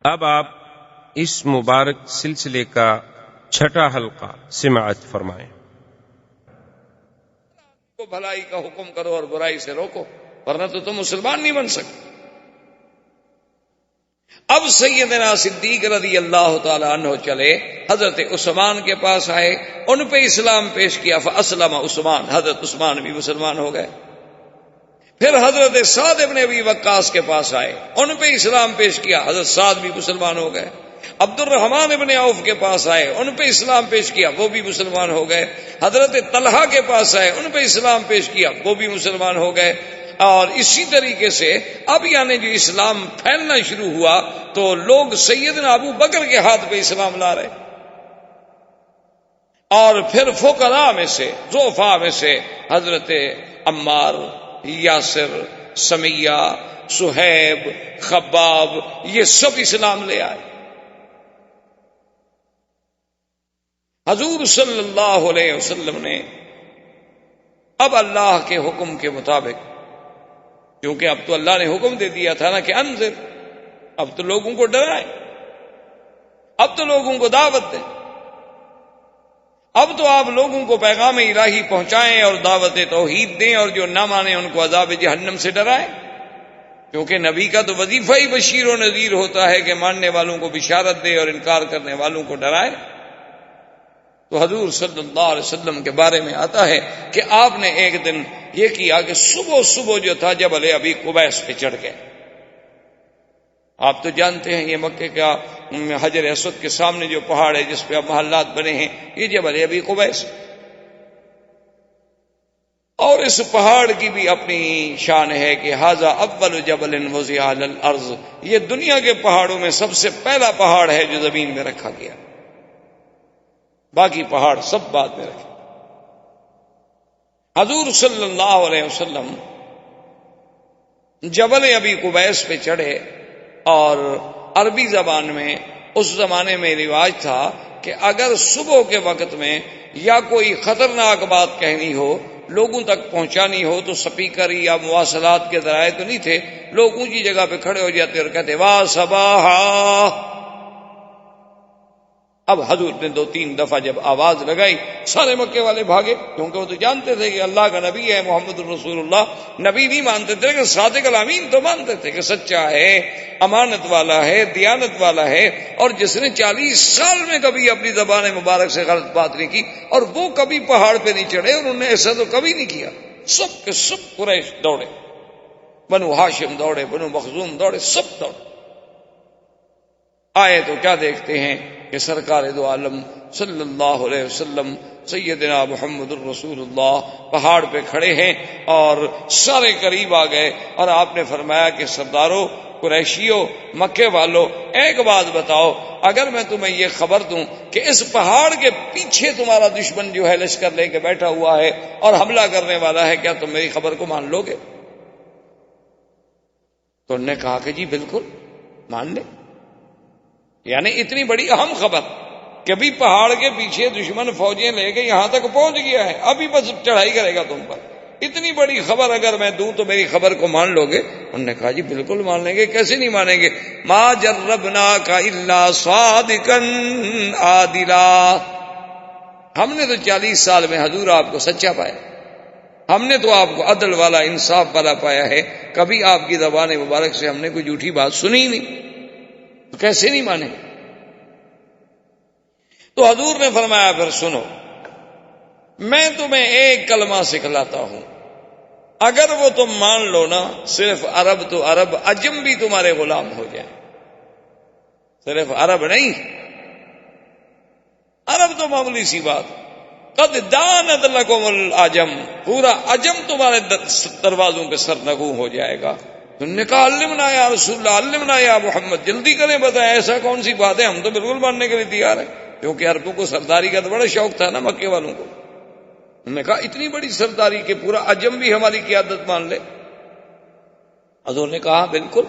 اب آپ اس مبارک سلسلے کا چھٹا حلقہ سماعت فرمائیں۔ کو بھلائی کا حکم کرو اور برائی سے روکو، ورنہ تو تم مسلمان نہیں بن سکتے۔ اب سیدنا صدیق رضی اللہ تعالی عنہ چلے، حضرت عثمان کے پاس آئے، ان پہ اسلام پیش کیا، فاسلم عثمان، حضرت عثمان بھی مسلمان ہو گئے۔ پھر حضرت سعد ابن ابی وقاص کے پاس آئے، ان پہ اسلام پیش کیا، حضرت سعد بھی مسلمان ہو گئے۔ عبد الرحمن ابن عوف کے پاس آئے، ان پہ اسلام پیش کیا، وہ بھی مسلمان ہو گئے۔ حضرت طلحہ کے پاس آئے، ان پہ اسلام پیش کیا، وہ بھی مسلمان ہو گئے۔ اور اسی طریقے سے اب یعنی جو اسلام پھیلنا شروع ہوا تو لوگ سیدنا ابو بکر کے ہاتھ پہ اسلام لا رہے، اور پھر فقراء میں سے، ضعفاء میں سے حضرت عمار، یاسر، سمیہ، صہیب، خباب، یہ سب اسلام لے آئے۔ حضور صلی اللہ علیہ وسلم نے اب اللہ کے حکم کے مطابق، کیونکہ اب تو اللہ نے حکم دے دیا تھا نا کہ انذر، اب تو لوگوں کو ڈرائیں، اب تو لوگوں کو دعوت دیں، اب تو آپ لوگوں کو پیغام الہی پہنچائیں اور دعوت توحید دیں، اور جو نہ مانے ان کو عذاب جہنم سے ڈرائیں، کیونکہ نبی کا تو وظیفہ ہی بشیر و نذیر ہوتا ہے کہ ماننے والوں کو بشارت دے اور انکار کرنے والوں کو ڈرائے۔ تو حضور صلی اللہ علیہ وسلم کے بارے میں آتا ہے کہ آپ نے ایک دن یہ کیا کہ صبح جو تھا جبل ابی قبیس پہ چڑھ گئے۔ آپ تو جانتے ہیں یہ مکے کا حجر اسود کے سامنے جو پہاڑ ہے جس پہ اب محلات بنے ہیں، یہ جبل ابی قبیس، اور اس پہاڑ کی بھی اپنی شان ہے کہ ھذا اول جبل وضع علی الارض، یہ دنیا کے پہاڑوں میں سب سے پہلا پہاڑ ہے جو زمین میں رکھا گیا، باقی پہاڑ سب بعد میں رکھے۔ حضور صلی اللہ علیہ وسلم جبل ابی قبیس پہ چڑھے، اور عربی زبان میں اس زمانے میں رواج تھا کہ اگر صبح کے وقت میں یا کوئی خطرناک بات کہنی ہو، لوگوں تک پہنچانی ہو، تو سپیکر یا مواصلات کے ذرائع تو نہیں تھے، لوگ اونچی جگہ پہ کھڑے ہو جاتے اور کہتے واہ صباحا۔ اب حضور نے 2-3 دفعہ جب آواز لگائی، سارے مکے والے بھاگے، کیونکہ وہ تو جانتے تھے کہ اللہ کا نبی ہے، محمد الرسول اللہ۔ نبی نہیں مانتے تھے کہ صادق الامین تو مانتے تھے کہ سچا ہے، امانت والا ہے، دیانت والا ہے، اور جس نے 40 سال میں کبھی اپنی زبان مبارک سے غلط بات نہیں کی، اور وہ کبھی پہاڑ پہ نہیں چڑھے، اور انہوں نے ایسا تو کبھی نہیں کیا۔ سب کے سب قریش دوڑے، بنو ہاشم دوڑے، بنو مخزوم دوڑے، سب دوڑے۔ آئے تو کیا دیکھتے ہیں کہ سرکار دو عالم صلی اللہ علیہ وسلم سیدنا محمد الرسول اللہ پہاڑ پہ کھڑے ہیں، اور سارے قریب آ گئے، اور آپ نے فرمایا کہ سرداروں، قریشیوں، مکے والوں، ایک بات بتاؤ، اگر میں تمہیں یہ خبر دوں کہ اس پہاڑ کے پیچھے تمہارا دشمن جو ہے لشکر لے کے بیٹھا ہوا ہے اور حملہ کرنے والا ہے، کیا تم میری خبر کو مان لو گے؟ تو انہوں نے کہا کہ جی بالکل مان لیں۔ یعنی اتنی بڑی اہم خبر کہ بھی پہاڑ کے پیچھے دشمن فوجیں لے کے یہاں تک پہنچ گیا ہے، ابھی بس چڑھائی کرے گا تم پر، اتنی بڑی خبر اگر میں دوں تو میری خبر کو مان لو گے؟ انہوں نے کہا جی بالکل مان لیں گے، کیسے نہیں مانیں گے؟ ما جربناک الا صادقا عادلا، ہم نے تو 40 سال میں حضور آپ کو سچا پایا، ہم نے تو آپ کو عدل والا، انصاف والا پایا ہے، کبھی آپ کی زبان مبارک سے ہم نے کوئی جھوٹی بات سنی ہی نہیں، تو کیسے نہیں مانے؟ تو حضور نے فرمایا پھر سنو، میں تمہیں ایک کلمہ سکھلاتا ہوں، اگر وہ تم مان لو نا، صرف عرب تو عرب، عجم بھی تمہارے غلام ہو جائیں، صرف عرب نہیں، عرب تو معمولی سی بات، قد دانت لکم العجم، پورا عجم تمہارے دروازوں پہ سرنگوں ہو جائے گا۔ انہوں نے کہا علمنا یا رسول اللہ، علمنا یا محمد، جلدی کریں بتائیں ایسا کون سی بات ہے، ہم تو بالکل ماننے کے لیے تیار ہیں، کیونکہ عربوں کو سرداری کا تو بڑا شوق تھا نا مکے والوں کو۔ انہوں نے کہا اتنی بڑی سرداری کہ پورا عجم بھی ہماری قیادت مان لے؟ حضور نے کہا بالکل۔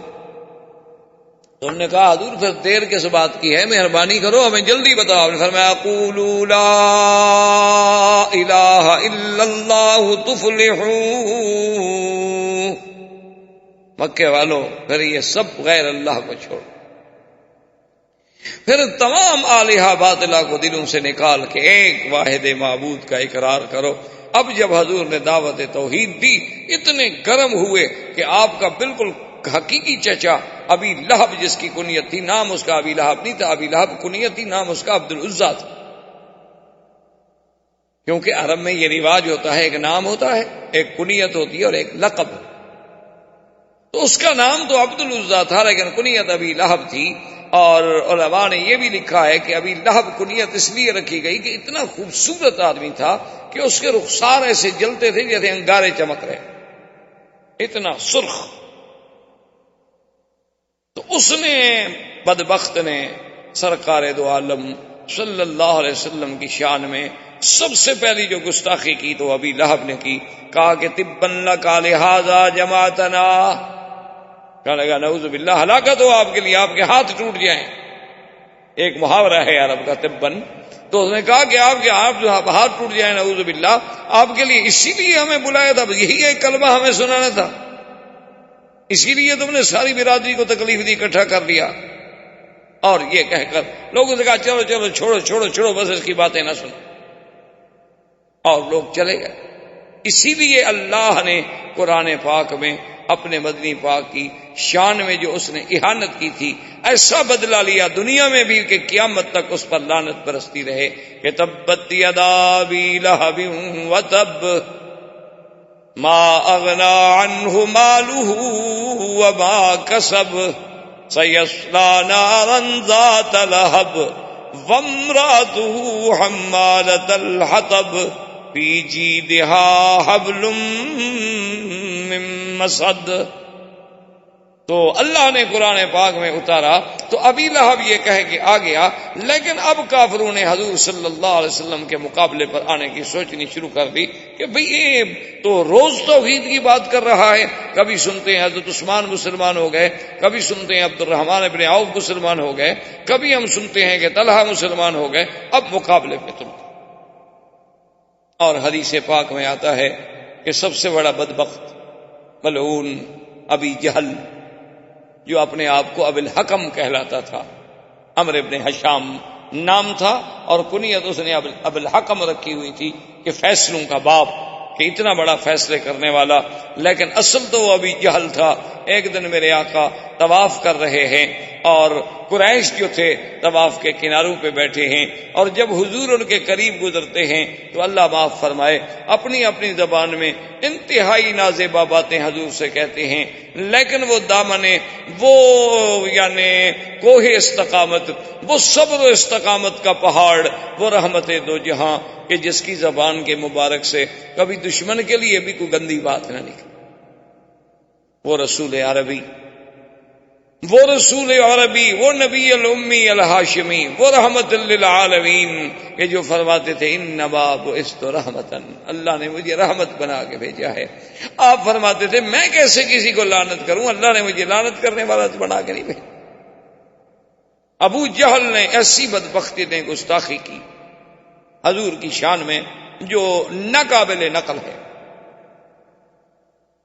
تو انہوں نے کہا حضور پھر دیر کس بات کی ہے، مہربانی کرو ہمیں جلدی بتاؤ۔ آپ نے فرمایا قولوا لا الہ الا اللہ تفلحوا، مکے والوں پھر یہ سب غیر اللہ کو چھوڑ، پھر تمام آلہہ باطلہ کو دلوں سے نکال کے ایک واحد معبود کا اقرار کرو۔ اب جب حضور نے دعوت توحید دی، اتنے گرم ہوئے کہ آپ کا بالکل حقیقی چچا ابی لہب، جس کی کنیت تھی، نام اس کا ابی لہب نہیں تھا، ابی لہب کنیت تھی، نام اس کا عبد العزیٰ تھا، کیونکہ عرب میں یہ رواج ہوتا ہے، ایک نام ہوتا ہے، ایک کنیت ہوتی ہے اور ایک لقب۔ تو اس کا نام تو عبد العزیٰ تھا لیکن کنیت ابی لہب تھی، اور علماء نے یہ بھی لکھا ہے کہ ابی لہب کنیت اس لیے رکھی گئی کہ اتنا خوبصورت آدمی تھا کہ اس کے رخسار ایسے جلتے تھے جیسے انگارے چمک رہے، اتنا سرخ۔ تو اس نے، بدبخت نے، سرکار دو عالم صلی اللہ علیہ وسلم کی شان میں سب سے پہلی جو گستاخی کی تو ابی لہب نے کی، کہا کہ تبا لک لہذا جماعتنا، کہنے لگا نعوذ باللہ، ہلاکت ہو آپ کے لیے، آپ کے ہاتھ ٹوٹ جائیں۔ ایک محاورہ ہے عرب کا تبن، تو اس نے کہا کہ آپ کے ہاتھ ٹوٹ جائیں، نعوذ باللہ، آپ کے لیے اسی لیے ہمیں بلایا تھا، یہی ایک کلمہ ہمیں سنانا تھا، اسی لیے تم نے ساری برادری کو تکلیف دی، اکٹھا کر لیا۔ اور یہ کہہ کر لوگوں سے کہا چلو چلو چھوڑو چھوڑو چھوڑو، بس اس کی باتیں نہ سنو، اور لوگ چلے گئے۔ اسی لیے اللہ نے قرآن پاک میں اپنے مدنی پاک کی شان میں جو اس نے اہانت کی تھی، ایسا بدلہ لیا دنیا میں بھی کہ قیامت تک اس پر لعنت برستی رہے کہ تبت یدا ابی لہب وتب ما اغنی عنہ مالہ وما کسب سیصلی نارا ذات لہب وامرأتہ حمالۃ الحطب فی جیدہا حبل من مسد۔ تو اللہ نے قرآن پاک میں اتارا تو ابی لہب یہ کہہ کے آ گیا، لیکن اب کافروں نے حضور صلی اللہ علیہ وسلم کے مقابلے پر آنے کی سوچنی شروع کر دی کہ بھئی یہ تو روز توحید کی بات کر رہا ہے، کبھی سنتے ہیں حضرت عثمان مسلمان ہو گئے، کبھی سنتے ہیں عبد الرحمن بن عوف مسلمان ہو گئے، کبھی ہم سنتے ہیں کہ طلحہ مسلمان ہو گئے، اب مقابلے پہ تم۔ اور حدیث پاک میں آتا ہے کہ سب سے بڑا بدبخت ملعون ابی جہل، جو اپنے آپ کو ابو الحکم کہلاتا تھا، عمرو ابن حشام نام تھا اور کنیت اس نے ابو الحکم رکھی ہوئی تھی کہ فیصلوں کا باپ، کہ اتنا بڑا فیصلے کرنے والا، لیکن اصل تو وہ ابی جہل تھا۔ ایک دن میرے آقا طواف کر رہے ہیں اور قریش جو تھے طواف کے کناروں پہ بیٹھے ہیں، اور جب حضور ان کے قریب گزرتے ہیں تو اللہ معاف فرمائے اپنی اپنی زبان میں انتہائی نازیبا باتیں حضور سے کہتے ہیں، لیکن وہ دامن، وہ یعنی کوہ استقامت، وہ صبر و استقامت کا پہاڑ، وہ رحمت دو جہاں کہ جس کی زبان کے مبارک سے کبھی دشمن کے لیے بھی کوئی گندی بات نہ نکلی، وہ رسول عربی، وہ رسول عربی، وہ نبی الامی الہاشمی، وہ رحمت للعالمین، کہ جو فرماتے تھے انما بعثت رحمتن، اللہ نے مجھے رحمت بنا کے بھیجا ہے۔ آپ فرماتے تھے میں کیسے کسی کو لعنت کروں، اللہ نے مجھے لعنت کرنے والا بنا کے نہیں بھیجا۔ ابو جہل نے ایسی بدبختی نے گستاخی کی حضور کی شان میں جو ناقابل نقل ہے۔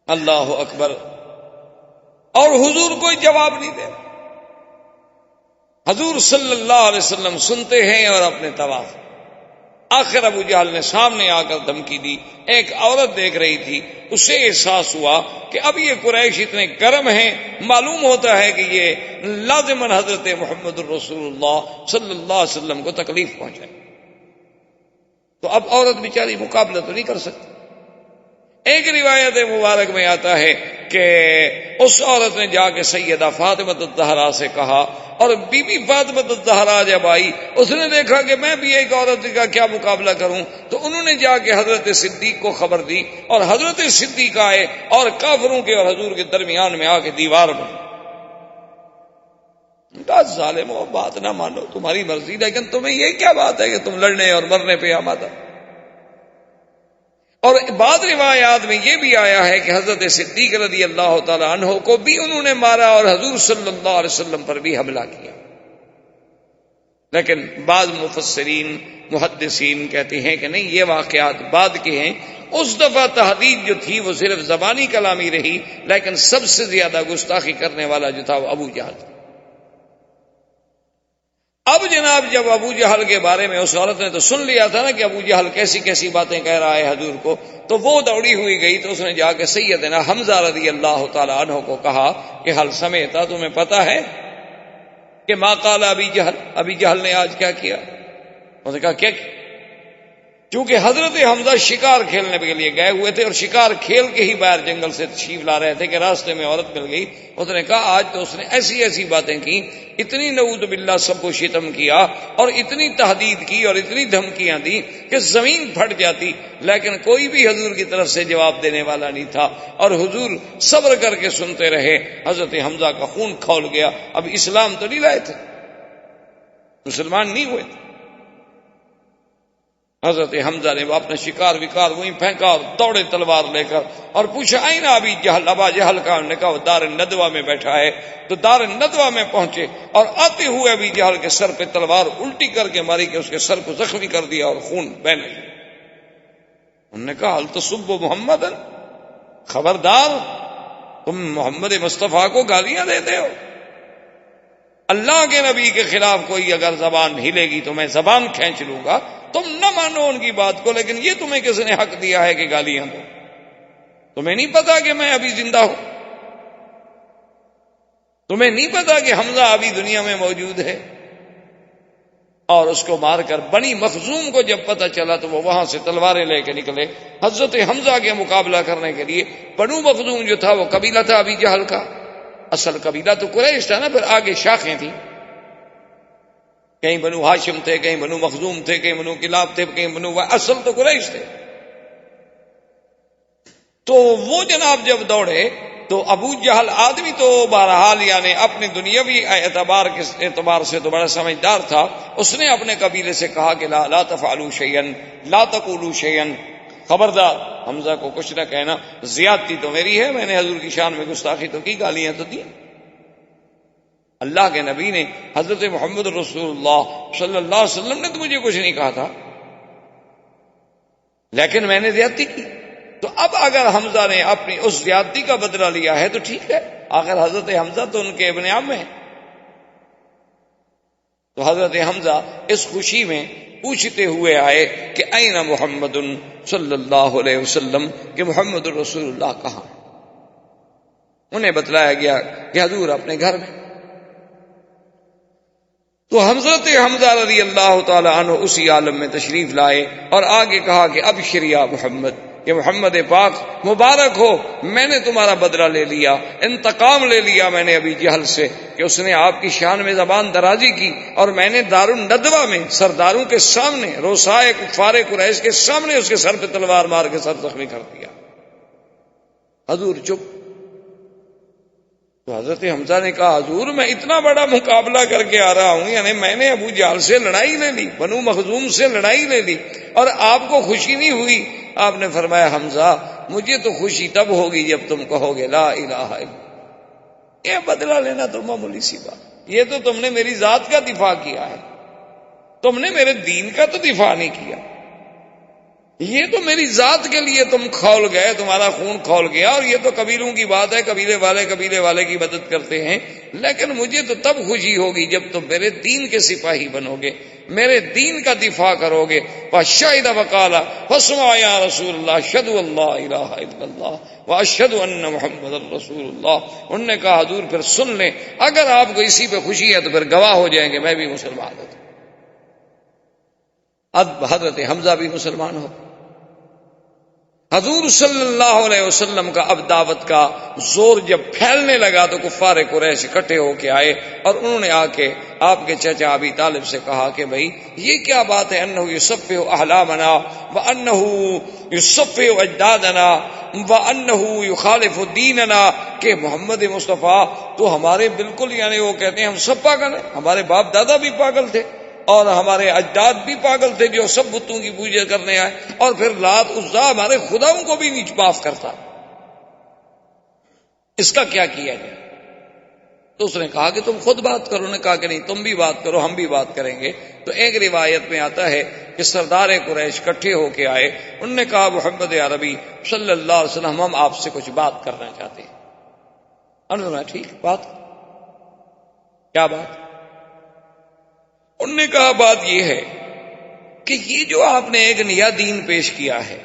اللہ اکبر، اور حضور کوئی جواب نہیں دے، حضور صلی اللہ علیہ وسلم سنتے ہیں اور اپنے طواف۔ آخر ابو جہل نے سامنے آ کر دھمکی دی، ایک عورت دیکھ رہی تھی، اسے احساس ہوا کہ اب یہ قریش اتنے گرم ہیں، معلوم ہوتا ہے کہ یہ لازماً حضرت محمد الرسول اللہ صلی اللہ علیہ وسلم کو تکلیف پہنچائے، تو اب عورت بیچاری مقابلہ تو نہیں کر سکتی۔ ایک روایت مبارک میں آتا ہے کہ اس عورت نے جا کے سیدہ فاطمہ الزہرا سے کہا، اور بی بی فاطمہ الزہرا جب آئی اس نے دیکھا کہ میں بھی ایک عورت کا کیا مقابلہ کروں، تو انہوں نے جا کے حضرت صدیق کو خبر دی، اور حضرت صدیق آئے اور کافروں کے اور حضور کے درمیان میں آ کے دیوار بنی۔ ظالمو، بات نہ مانو، تمہاری مرضی، لیکن تمہیں یہ کیا بات ہے کہ تم لڑنے اور مرنے پہ آمادہ۔ اور بعض روایات میں یہ بھی آیا ہے کہ حضرت صدیق رضی اللہ تعالی عنہ کو بھی انہوں نے مارا اور حضور صلی اللہ علیہ وسلم پر بھی حملہ کیا، لیکن بعض مفسرین محدثین کہتے ہیں کہ نہیں، یہ واقعات بعد کے ہیں۔ اس دفعہ تحدید جو تھی وہ صرف زبانی کلامی رہی، لیکن سب سے زیادہ گستاخی کرنے والا جو تھا وہ ابو جہل تھا۔ اب اب جناب جب ابو جہل کے بارے میں اس عورت نے تو سن لیا تھا نا کہ ابو جہل کیسی کیسی باتیں کہہ رہا ہے حضور کو، تو وہ دوڑی ہوئی گئی تو اس نے جا کے سیدنا حمزہ رضی اللہ تعالی عنہ کو کہا کہ حل سمیتا، تمہیں پتا ہے کہ ما قال ابی جہل نے آج کیا کیا؟ انہوں نے کہا کیا؟ چونکہ حضرت حمزہ شکار کھیلنے کے لیے گئے ہوئے تھے اور شکار کھیل کے ہی باہر جنگل سے تشریف لا رہے تھے کہ راستے میں عورت مل گئی. اس نے کہا آج تو اس نے ایسی ایسی باتیں کی، اتنی نعوذ باللہ سب کو شتم کیا اور اتنی تحدید کی اور اتنی دھمکیاں دی کہ زمین پھٹ جاتی، لیکن کوئی بھی حضور کی طرف سے جواب دینے والا نہیں تھا اور حضور صبر کر کے سنتے رہے. حضرت حمزہ کا خون کھول گیا. اب اسلام تو نہیں لائے تھے، مسلمان نہیں ہوئے تھے. حضرت حمزہ نے اپنا شکار وکار وہیں پھینکا اور دوڑے تلوار لے کر اور پوچھا آئین ابی جہل، ابا جہل کا. انہوں نے کہا وہ دار الندوہ میں بیٹھا ہے. تو دار الندوہ میں پہنچے اور آتے ہوئے ابی جہل کے سر پہ تلوار الٹی کر کے ماری کہ اس کے سر کو زخمی کر دیا اور خون بہنے لگا. انہوں نے کہا حل تسب محمد، خبردار تم محمد مصطفیٰ کو گالیاں دیتے ہو. اللہ کے نبی کے خلاف کوئی اگر زبان ہلے گی تو میں زبان کھینچ لوں گا. تم نہ مانو ان کی بات کو، لیکن یہ تمہیں کس نے حق دیا ہے کہ گالیاں دو؟ تمہیں نہیں پتا کہ میں ابھی زندہ ہوں؟ تمہیں نہیں پتا کہ حمزہ ابھی دنیا میں موجود ہے؟ اور اس کو مار کر بنی مخزوم کو جب پتا چلا تو وہ وہاں سے تلواریں لے کے نکلے حضرت حمزہ کے مقابلہ کرنے کے لیے. بنو مخزوم جو تھا وہ قبیلہ تھا ابی جہل کا، اصل قبیلہ تو قریش تھا نا، پھر آگے شاخیں تھیں، کہیں بنو ہاشم تھے، کہیں بنو مخزوم تھے، کہیں بنو کلاب تھے، کہیں بنو، اصل تو قریش تھے. تو وہ جناب جب دوڑے تو ابو جہل آدمی تو بہرحال یعنی اپنے دنیاوی اعتبار سے تو بڑا سمجھدار تھا. اس نے اپنے قبیلے سے کہا کہ لا تفعلوا شیئا لا تقولوا شیئا، خبردار حمزہ کو کچھ نہ کہنا، زیادتی تو میری ہے، میں نے حضور کی شان میں گستاخی تو کی، گالیاں تو دی. اللہ کے نبی نے، حضرت محمد رسول اللہ صلی اللہ علیہ وسلم نے تو مجھے کچھ نہیں کہا تھا، لیکن میں نے زیادتی کی. تو اب اگر حمزہ نے اپنی اس زیادتی کا بدلہ لیا ہے تو ٹھیک ہے، آخر حضرت حمزہ تو ان کے ابن عم ہیں. تو حضرت حمزہ اس خوشی میں پوچھتے ہوئے آئے کہ این محمد صلی اللہ علیہ وسلم، کہ محمد رسول اللہ کہاں؟ انہیں بتلایا گیا کہ حضور اپنے گھر میں. تو حضرت حمزہ رضی اللہ تعالی عنہ اسی عالم میں تشریف لائے اور آگے کہا کہ ابشر یا محمد، کہ محمد پاک مبارک ہو، میں نے تمہارا بدلہ لے لیا، انتقام لے لیا میں نے ابی جہل سے کہ اس نے آپ کی شان میں زبان درازی کی، اور میں نے دار الندوہ میں سرداروں کے سامنے، روسائے کفار قریش کے سامنے اس کے سر پہ تلوار مار کے سر زخمی کر دیا. حضور چپ. تو حضرت حمزہ نے کہا حضور میں اتنا بڑا مقابلہ کر کے آ رہا ہوں، یعنی میں نے ابو جہل سے لڑائی لے لی، بنو مخزوم سے لڑائی لے لی، اور آپ کو خوشی نہیں ہوئی. آپ نے فرمایا حمزہ مجھے تو خوشی تب ہوگی جب تم کہو گے لا الہ الا اللہ. یہ بدلہ لینا تو معمولی سی بات، یہ تو تم نے میری ذات کا دفاع کیا ہے، تم نے میرے دین کا تو دفاع نہیں کیا. یہ تو میری ذات کے لیے تم کھول گئے، تمہارا خون کھول گیا، اور یہ تو قبیلوں کی بات ہے، قبیلے والے کی مدد کرتے ہیں، لیکن مجھے تو تب خوشی ہوگی جب تم میرے دین کے سپاہی بنو گے، میرے دین کا دفاع کرو گے. فشہد وقال فاسمع یا رسول اللہ اشہد ان لا الہ الا اللہ واشہد ان محمد رسول اللہ. انہوں نے کہا حضور پھر سن لیں، اگر آپ کو اسی پہ خوشی ہے تو پھر گواہ ہو جائیں گے میں بھی مسلمان ہوں. اب حضرت حمزہ بھی مسلمان ہو. حضور صلی اللہ علیہ وسلم کا اب دعوت کا زور جب پھیلنے لگا تو کفار قریش اکٹھے ہو کے آئے اور انہوں نے آ کے آپ کے چچا ابی طالب سے کہا کہ بھائی یہ کیا بات ہے، انہ یصفح احلامنا وانہ یصفح اجدادنا وانہ یخالف دیننا، کہ محمد مصطفیٰ تو ہمارے بالکل یعنی وہ کہتے ہیں ہم سب پاگل ہیں، ہمارے باپ دادا بھی پاگل تھے اور ہمارے اجداد بھی پاگل تھے جو سب بتوں کی پوجا کرنے آئے، اور پھر لات عزا ہمارے خداؤں کو بھی نہیں معاف کرتا، اس کا کیا کیا جائے؟ تو اس نے کہا کہ تم خود بات کرو. نے کہا کہ نہیں تم بھی بات کرو، ہم بھی بات کریں گے. تو ایک روایت میں آتا ہے کہ سردار قریش اکٹھے ہو کے آئے، انہوں نے کہا محمد عربی صلی اللہ علیہ وسلم ہم آپ سے کچھ بات کرنا چاہتے ہیں. انہوں نے ٹھیک بات، کیا بات؟ انہوں نے نے کہا بات یہ ہے کہ یہ جو آپ نے ایک نیا دین پیش کیا ہے،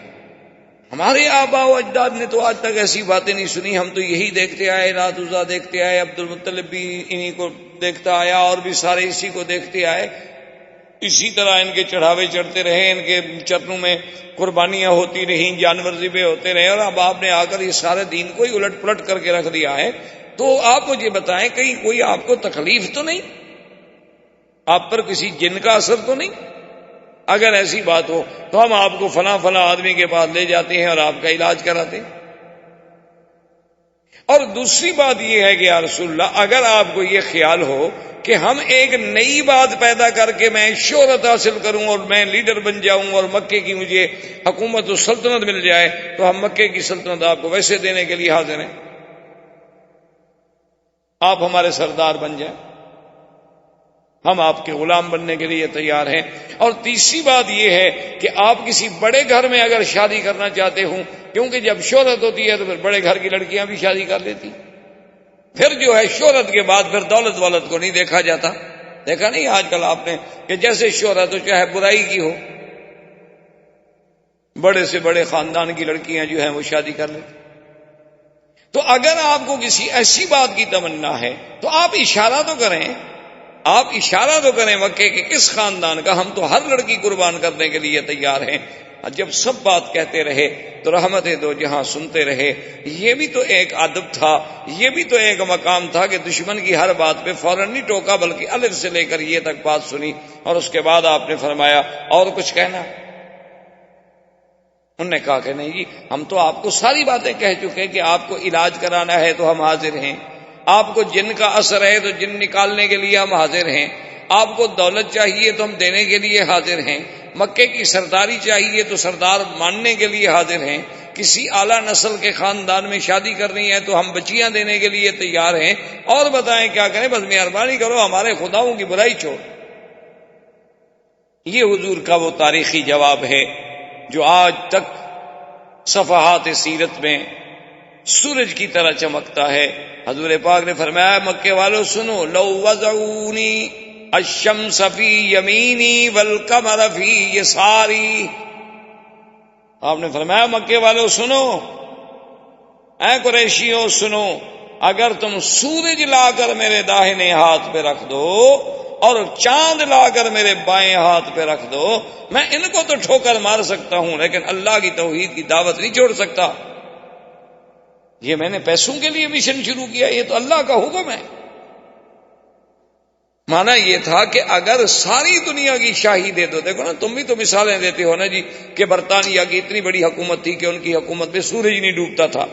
ہمارے آباء و اجداد نے تو آج تک ایسی باتیں نہیں سنی، ہم تو یہی دیکھتے آئے، لات عزیٰ دیکھتے آئے، عبد المطلب بھی انہی کو دیکھتا آیا، اور بھی سارے اسی کو دیکھتے آئے، اسی طرح ان کے چڑھاوے چڑھتے رہے، ان کے چرنوں میں قربانیاں ہوتی رہیں، جانور ذبح ہوتے رہے، اور اب آپ نے آ کر یہ سارے دین کو ہی الٹ پلٹ کر کے رکھ دیا ہے۔ تو آپ مجھے بتائیں، کہیں کوئی آپ کو تکلیف تو نہیں؟ آپ پر کسی جن کا اثر تو نہیں؟ اگر ایسی بات ہو تو ہم آپ کو فلاں فلاں آدمی کے پاس لے جاتے ہیں اور آپ کا علاج کراتے ہیں۔ اور دوسری بات یہ ہے کہ یا رسول اللہ، اگر آپ کو یہ خیال ہو کہ ہم ایک نئی بات پیدا کر کے میں شہرت حاصل کروں اور میں لیڈر بن جاؤں اور مکے کی مجھے حکومت و سلطنت مل جائے، تو ہم مکے کی سلطنت آپ کو ویسے دینے کے لیے حاضر ہیں، آپ ہمارے سردار بن جائیں، ہم آپ کے غلام بننے کے لیے تیار ہیں۔ اور تیسری بات یہ ہے کہ آپ کسی بڑے گھر میں اگر شادی کرنا چاہتے ہوں، کیونکہ جب شہرت ہوتی ہے تو پھر بڑے گھر کی لڑکیاں بھی شادی کر لیتی، پھر جو ہے شہرت کے بعد پھر دولت والت کو نہیں دیکھا جاتا۔ دیکھا نہیں آج کل آپ نے کہ جیسے شہرت ہو چاہے برائی کی ہو، بڑے سے بڑے خاندان کی لڑکیاں جو ہیں وہ شادی کر لیتی۔ تو اگر آپ کو کسی ایسی بات کی تمنا ہے تو آپ اشارہ تو کریں، آپ اشارہ تو کریں مکے کے کس خاندان کا، ہم تو ہر لڑکی قربان کرنے کے لیے تیار ہیں۔ جب سب بات کہتے رہے تو رحمت دو جہاں سنتے رہے۔ یہ بھی تو ایک ادب تھا، یہ بھی تو ایک مقام تھا کہ دشمن کی ہر بات پہ فوراً نہیں ٹوکا، بلکہ الف سے لے کر یہ تک بات سنی، اور اس کے بعد آپ نے فرمایا اور کچھ کہنا؟ انہوں نے کہا کہ نہیں جی، ہم تو آپ کو ساری باتیں کہہ چکے کہ آپ کو علاج کرانا ہے تو ہم حاضر ہیں، آپ کو جن کا اثر ہے تو جن نکالنے کے لیے ہم حاضر ہیں، آپ کو دولت چاہیے تو ہم دینے کے لیے حاضر ہیں، مکے کی سرداری چاہیے تو سردار ماننے کے لیے حاضر ہیں، کسی اعلیٰ نسل کے خاندان میں شادی کرنی ہے تو ہم بچیاں دینے کے لیے تیار ہیں، اور بتائیں کیا کریں، بس مہربانی کرو ہمارے خداؤں کی برائی چھوڑ۔ یہ حضور کا وہ تاریخی جواب ہے جو آج تک صفحات سیرت میں سورج کی طرح چمکتا ہے۔ حضور پاک نے فرمایا مکے والوں سنو، لو وضعونی الشمس فی یمینی والقمر فی یساری، آپ نے فرمایا مکے والوں سنو، اے قریشیوں سنو، اگر تم سورج لا کر میرے داہنے ہاتھ پہ رکھ دو اور چاند لا کر میرے بائیں ہاتھ پہ رکھ دو، میں ان کو تو ٹھوکر مار سکتا ہوں لیکن اللہ کی توحید کی دعوت نہیں چھوڑ سکتا۔ یہ میں نے پیسوں کے لیے مشن شروع کیا، یہ تو اللہ کا حکم ہے۔ مانا یہ تھا کہ اگر ساری دنیا کی شاہی دے دو، دیکھو نا تم بھی تو مثالیں دیتے ہو نا جی کہ برطانیہ کی اتنی بڑی حکومت تھی کہ ان کی حکومت میں سورج نہیں ڈوبتا تھا،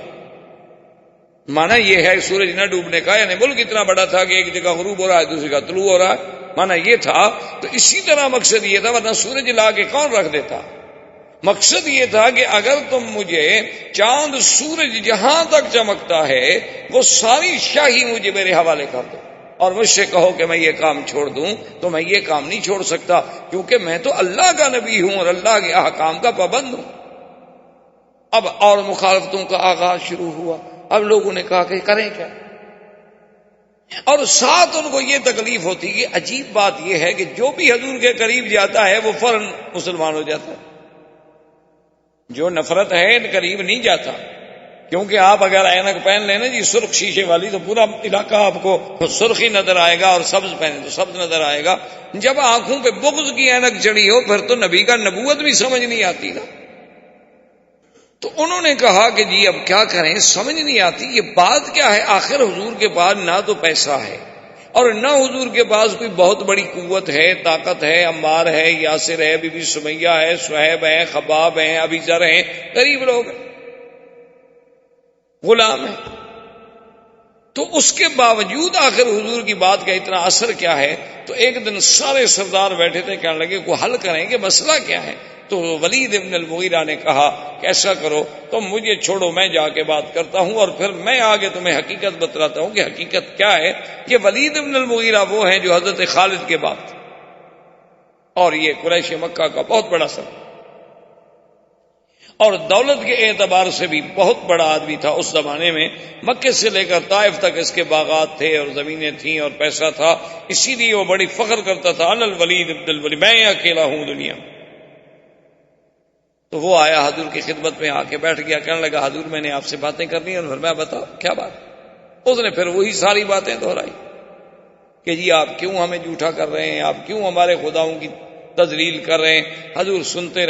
مانا یہ ہے سورج نہ ڈوبنے کا، یعنی ملک اتنا بڑا تھا کہ ایک جگہ غروب ہو رہا ہے دوسری جگہ طلوع ہو رہا ہے، مانا یہ تھا۔ تو اسی طرح مقصد یہ تھا، ورنہ سورج لا کے کون رکھ دیتا؟ مقصد یہ تھا کہ اگر تم مجھے چاند سورج جہاں تک چمکتا ہے وہ ساری شاہی مجھے میرے حوالے کر دو، اور مجھ سے کہو کہ میں یہ کام چھوڑ دوں تو میں یہ کام نہیں چھوڑ سکتا، کیونکہ میں تو اللہ کا نبی ہوں اور اللہ کے احکام کا پابند ہوں۔ اب اور مخالفتوں کا آغاز شروع ہوا۔ اب لوگوں نے کہا کہ کریں کیا، اور ساتھ ان کو یہ تکلیف ہوتی کہ عجیب بات یہ ہے کہ جو بھی حضور کے قریب جاتا ہے وہ فوراً مسلمان ہو جاتا ہے، جو نفرت ہے قریب نہیں جاتا، کیونکہ آپ اگر اینک پہن لینا جی سرخ شیشے والی تو پورا علاقہ آپ کو سرخی نظر آئے گا، اور سبز پہنے تو سبز نظر آئے گا۔ جب آنکھوں پہ بغض کی اینک چڑھی ہو پھر تو نبی کا نبوت بھی سمجھ نہیں آتی نا۔ تو انہوں نے کہا کہ جی اب کیا کریں، سمجھ نہیں آتی یہ بات کیا ہے، آخر حضور کے پاس نہ تو پیسہ ہے اور نہ حضور کے پاس کوئی بہت بڑی قوت ہے، طاقت ہے، عمار ہے، یاسر ہے، بی بی سمیہ ہے، صہیب ہے، خباب ہیں، ابی ذر ہیں، غریب لوگ ہیں، غلام ہیں۔ تو اس کے باوجود آخر حضور کی بات کا اتنا اثر کیا ہے؟ تو ایک دن سارے سردار بیٹھے تھے، کہنے لگے کوئی حل کریں کہ مسئلہ کیا ہے؟ تو ولید ابن المغیرہ نے کہا کہ ایسا کرو تم مجھے چھوڑو، میں جا کے بات کرتا ہوں اور پھر میں آگے تمہیں حقیقت بتلاتا ہوں کہ حقیقت کیا ہے۔ یہ ولید ابن المغیرہ وہ ہیں جو حضرت خالد کے بعد، اور یہ قریش مکہ کا بہت بڑا سر۔ اور دولت کے اعتبار سے بھی بہت بڑا آدمی تھا اس زمانے میں. مکے سے لے کر طائف تک اس کے باغات تھے اور زمینیں تھیں اور پیسہ تھا. اسی لیے وہ بڑی فخر کرتا تھا انا الولید ابن الولید، میں اکیلا ہوں دنیا میں. تو وہ آیا حضور کی خدمت میں، آ کے بیٹھ گیا. کہنے لگا حضور میں نے آپ سے باتیں کرنی ہیں. اور فرمایا بتاؤ کیا بات. اس نے پھر وہی ساری باتیں دہرائی کہ جی آپ کیوں ہمیں جھوٹا کر رہے ہیں، آپ کیوں ہمارے خداؤں کی تذلیل کر رہے ہیں. حضور سنتے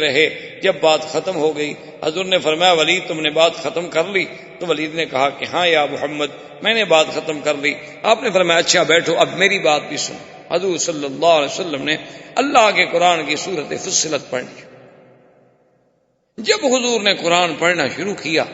رہے. جب بات ختم ہو گئی حضور نے فرمایا ولید تم نے بات ختم کر لی؟ تو ولید نے کہا کہ ہاں یا محمد میں نے بات ختم کر لی. آپ نے فرمایا اچھا بیٹھو اب میری بات بھی سن. حضور صلی اللہ علیہ وسلم نے اللہ کے قرآن کی سورت فصلت پڑھی. جب حضور نے قرآن پڑھنا شروع کیا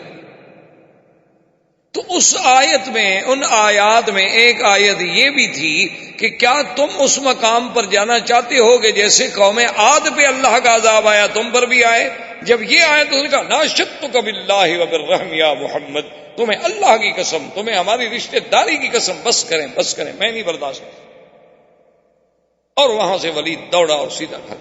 تو اس آیت میں، ان آیات میں ایک آیت یہ بھی تھی کہ کیا تم اس مقام پر جانا چاہتے ہو کہ جیسے قوم عاد پہ اللہ کا عذاب آیا تم پر بھی آئے. جب یہ آیت اس نے کہا ناشدتک باللہ وبالرحم یا محمد، تمہیں اللہ کی قسم، تمہیں ہماری رشتہ داری کی قسم، بس کریں میں نہیں برداشت. اور وہاں سے ولید دوڑا اور سیدھا گھر.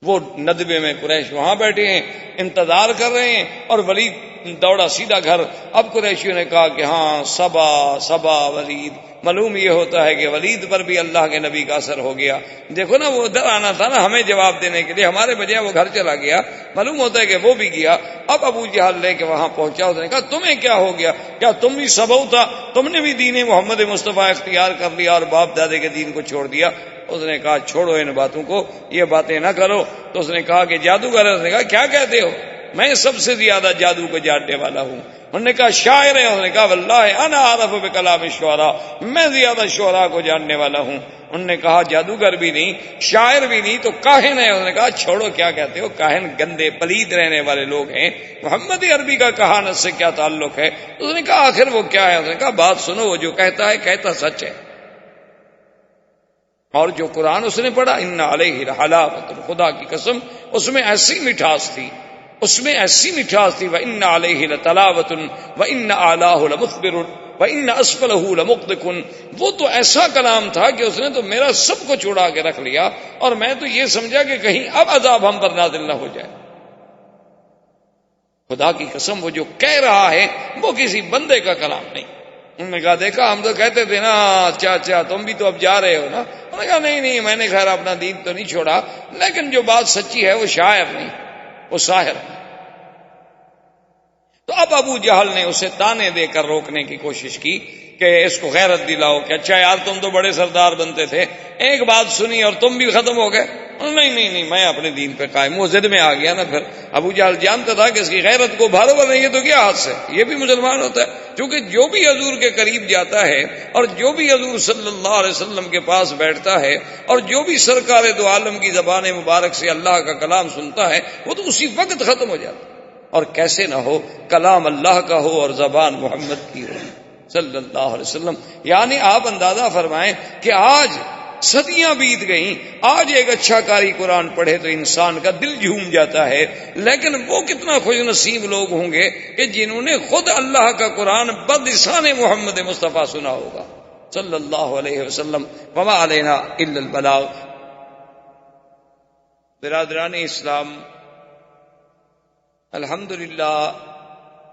وہ ندبے میں قریش وہاں بیٹھے ہیں انتظار کر رہے ہیں اور ولید دوڑا سیدھا گھر. اب قریشیوں نے کہا کہ ہاں صبا ولید. معلوم یہ ہوتا ہے کہ ولید پر بھی اللہ کے نبی کا اثر ہو گیا. دیکھو نا وہ ادھر آنا تھا نا ہمیں جواب دینے کے لیے، ہمارے بجائے وہ گھر چلا گیا. معلوم ہوتا ہے کہ وہ بھی گیا. اب ابو جہل لے کے وہاں پہنچا. اس نے کہا تمہیں کیا ہو گیا؟ کیا تم بھی سبو تھا؟ تم نے بھی دین محمد مصطفیٰ اختیار کر لیا اور باپ دادے کے دین کو چھوڑ دیا؟ اس نے کہا چھوڑو ان باتوں کو، یہ باتیں نہ کرو. تو اس نے کہا کہ جادوگر ہے. اس نے کہا کیا کہتے ہو؟ میں سب سے زیادہ جادو کو جاننے والا ہوں. انہوں نے کہا شاعر ہے. اس نے کہا واللہ انا اعرف بکلام الشعراء، میں زیادہ شعراء کو جاننے والا ہوں. انہوں نے کہا جادوگر بھی نہیں، شاعر بھی نہیں، تو کاہن ہے. انہوں نے کہا چھوڑو کیا کہتے ہو، کاہن گندے پلید رہنے والے لوگ ہیں، محمد عربی کا کہانت سے کیا تعلق ہے؟ اس نے کہا آخر وہ کیا ہے؟ اس نے کہا بات سنو، وہ جو کہتا ہے کہتا سچ ہے. اور جو قرآن اس نے پڑھا ان علیہ لحلاوۃ، خدا کی قسم اس میں ایسی مٹھاس تھی، وَإِنَّ عَلَيْهِ لَتَلَاوَةٌ وَإِنَّ أَعْلَاهُ لَمُثْبِرٌ وَإِنَّ أَسْفَلَهُ لَمُغْدِقٌ. وہ تو ایسا کلام تھا کہ اس نے تو میرا سب کچھ اڑا کے رکھ لیا اور میں تو یہ سمجھا کہ کہیں اب عذاب ہم پر نازل نہ ہو جائے. خدا کی قسم وہ جو کہہ رہا ہے وہ کسی بندے کا کلام نہیں. انہوں نے کہا دیکھا ہم تو کہتے تھے نا اچھا تم بھی تو اب جا رہے ہو نا. انہوں نے کہا نہیں میں نے خیر اپنا دین تو نہیں چھوڑا، لیکن جو بات سچی ہے وہ شاعر نہیں، وہ ساحر ہے. تو اب ابو جہل نے اسے تانے دے کر روکنے کی کوشش کی کہ اس کو غیرت دلاؤ کہ اچھا یار تم تو بڑے سردار بنتے تھے، ایک بات سنی اور تم بھی ختم ہو گئے. نہیں میں اپنے دین پہ قائم. وہ ضد میں آ گیا نا. پھر ابو جہل جانتا تھا کہ اس کی غیرت کو بھارو نہیں ہے تو کیا حد سے یہ بھی مسلمان ہوتا ہے. کیونکہ جو بھی حضور کے قریب جاتا ہے اور جو بھی حضور صلی اللہ علیہ وسلم کے پاس بیٹھتا ہے اور جو بھی سرکار دو عالم کی زبان مبارک سے اللہ کا کلام سنتا ہے وہ تو اسی وقت ختم ہو جاتا ہے. اور کیسے نہ ہو، کلام اللہ کا ہو اور زبان محمد کی ہو صلی اللہ علیہ وسلم. یعنی آپ اندازہ فرمائیں کہ آج صدیاں بیت گئیں، آج ایک اچھا قاری قرآن پڑھے تو انسان کا دل جھوم جاتا ہے. لیکن وہ کتنا خوش نصیب لوگ ہوں گے کہ جنہوں نے خود اللہ کا قرآن بلسان محمد مصطفیٰ سنا ہوگا صلی اللہ علیہ وسلم. وما علینا الا البلاغ. برادران اسلام، الحمدللہ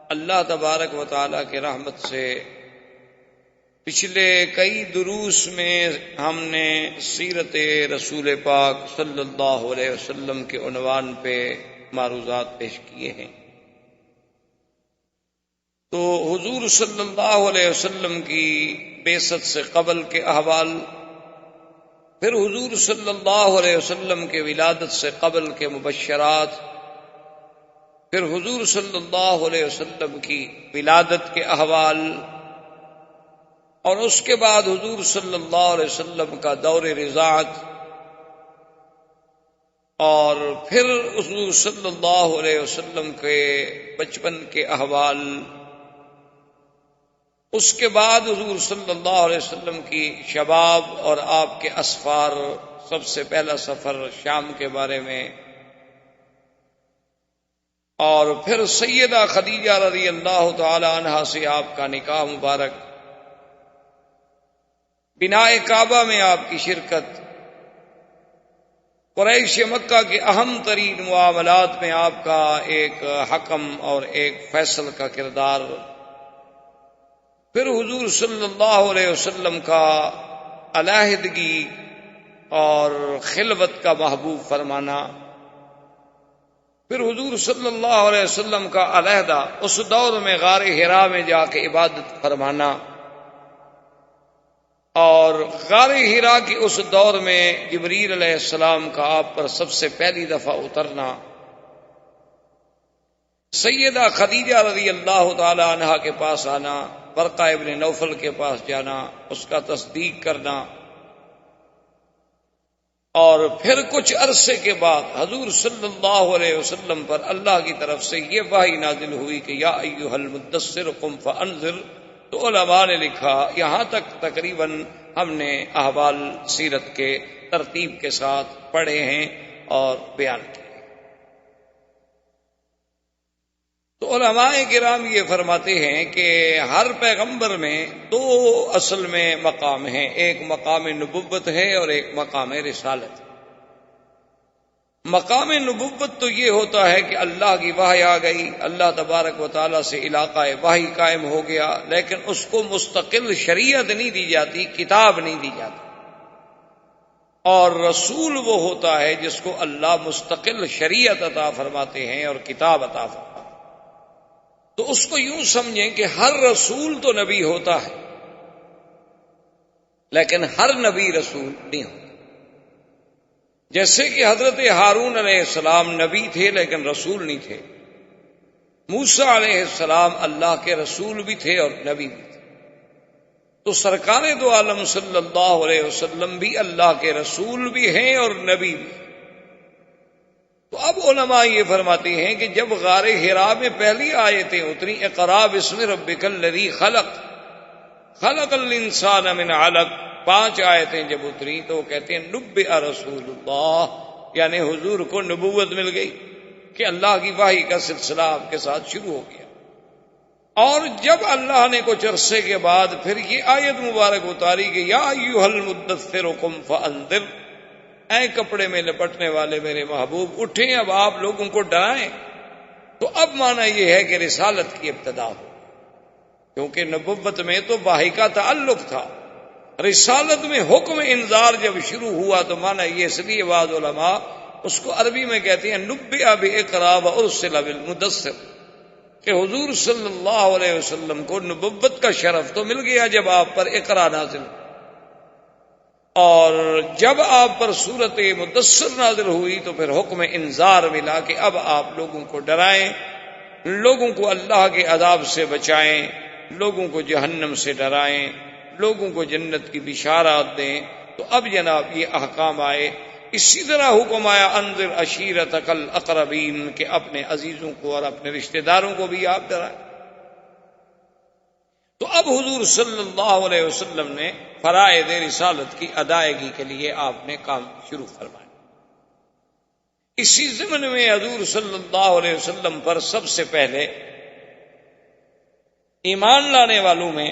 اللہ تبارک و تعالی کے رحمت سے پچھلے کئی دروس میں ہم نے سیرت رسول پاک صلی اللہ علیہ وسلم کے عنوان پہ معروضات پیش کیے ہیں. تو حضور صلی اللہ علیہ وسلم کی بعثت سے قبل کے احوال، پھر حضور صلی اللہ علیہ وسلم کے ولادت سے قبل کے مبشرات، پھر حضور صلی اللہ علیہ وسلم کی ولادت کے احوال، اور اس کے بعد حضور صلی اللہ علیہ وسلم کا دور رضاعت، اور پھر حضور صلی اللہ علیہ وسلم کے بچپن کے احوال، اس کے بعد حضور صلی اللہ علیہ وسلم کی شباب اور آپ کے اسفار، سب سے پہلا سفر شام کے بارے میں، اور پھر سیدہ خدیجہ رضی اللہ تعالی عنہا سے آپ کا نکاح مبارک، بنائے کعبہ میں آپ کی شرکت، قریش مکہ کے اہم ترین معاملات میں آپ کا ایک حکم اور ایک فیصل کا کردار، پھر حضور صلی اللہ علیہ وسلم کا علیحدگی اور خلوت کا محبوب فرمانا، پھر حضور صلی اللہ علیہ وسلم کا علیحدہ اس دور میں غار حرا میں جا کے عبادت فرمانا، اور غار حرا کی اس دور میں جبریل علیہ السلام کا آپ پر سب سے پہلی دفعہ اترنا، سیدہ خدیجہ رضی اللہ تعالی عنہا کے پاس آنا، ورقہ ابن نوفل کے پاس جانا، اس کا تصدیق کرنا، اور پھر کچھ عرصے کے بعد حضور صلی اللہ علیہ وسلم پر اللہ کی طرف سے یہ وحی نازل ہوئی کہ یا ایھا المدثر قم فانذر۔ تو علماء نے لکھا یہاں تک تقریباً ہم نے احوال سیرت کے ترتیب کے ساتھ پڑھے ہیں اور بیان کیے۔ تو علماء کرام یہ فرماتے ہیں کہ ہر پیغمبر میں دو اصل میں مقام ہیں، ایک مقام نبوت ہے اور ایک مقام رسالت۔ مقام نبوت تو یہ ہوتا ہے کہ اللہ کی وحی آ گئی، اللہ تبارک و تعالیٰ سے علاقہ وحی قائم ہو گیا، لیکن اس کو مستقل شریعت نہیں دی جاتی، کتاب نہیں دی جاتی۔ اور رسول وہ ہوتا ہے جس کو اللہ مستقل شریعت عطا فرماتے ہیں اور کتاب عطا فرماتے ہیں۔ تو اس کو یوں سمجھیں کہ ہر رسول تو نبی ہوتا ہے، لیکن ہر نبی رسول نہیں ہوتا۔ جیسے کہ حضرت ہارون علیہ السلام نبی تھے لیکن رسول نہیں تھے، موسیٰ علیہ السلام اللہ کے رسول بھی تھے اور نبی بھی تھے، تو سرکار دو عالم صلی اللہ علیہ وسلم بھی اللہ کے رسول بھی ہیں اور نبی بھی۔ تو اب علماء یہ فرماتے ہیں کہ جب غار حرا میں پہلی آیتیں اتری، اقرا بسم ربک الذی خلق، خلق الانسان من علق، 5 آیتیں جب اتری تو وہ کہتے ہیں نبئ رسول اللہ، یعنی حضور کو نبوت مل گئی کہ اللہ کی وحی کا سلسلہ آپ کے ساتھ شروع ہو گیا۔ اور جب اللہ نے کچھ عرصے کے بعد پھر یہ آیت مبارک اتاری کہ یا ایھا المدثر قم فانذر، اے کپڑے میں لپٹنے والے میرے محبوب اٹھیں، اب آپ لوگوں کو ڈرائیں، تو اب معنی یہ ہے کہ رسالت کی ابتدا ہو، کیونکہ نبوت میں تو وحی کا تعلق تھا، رسالت میں حکم انذار جب شروع ہوا تو معنی یہ، اس لیے بعض علماء اس کو عربی میں کہتے ہیں نبئ باقرا وارسل بالمدثر، کہ حضور صلی اللہ علیہ وسلم کو نبوت کا شرف تو مل گیا جب آپ پر اقرا نازل، اور جب آپ پر سورت مدثر نازل ہوئی تو پھر حکم انذار ملا کہ اب آپ لوگوں کو ڈرائیں، لوگوں کو اللہ کے عذاب سے بچائیں، لوگوں کو جہنم سے ڈرائیں، لوگوں کو جنت کی بشارات دیں۔ تو اب جناب یہ احکام آئے۔ اسی طرح حکم آیا انذر عشیرتک الاقربین، کہ اپنے عزیزوں کو اور اپنے رشتہ داروں کو بھی آپ ڈرائیں۔ تو اب حضور صلی اللہ علیہ وسلم نے فرائض رسالت کی ادائیگی کے لیے آپ نے کام شروع فرمایا۔ اسی ضمن میں حضور صلی اللہ علیہ وسلم پر سب سے پہلے ایمان لانے والوں میں،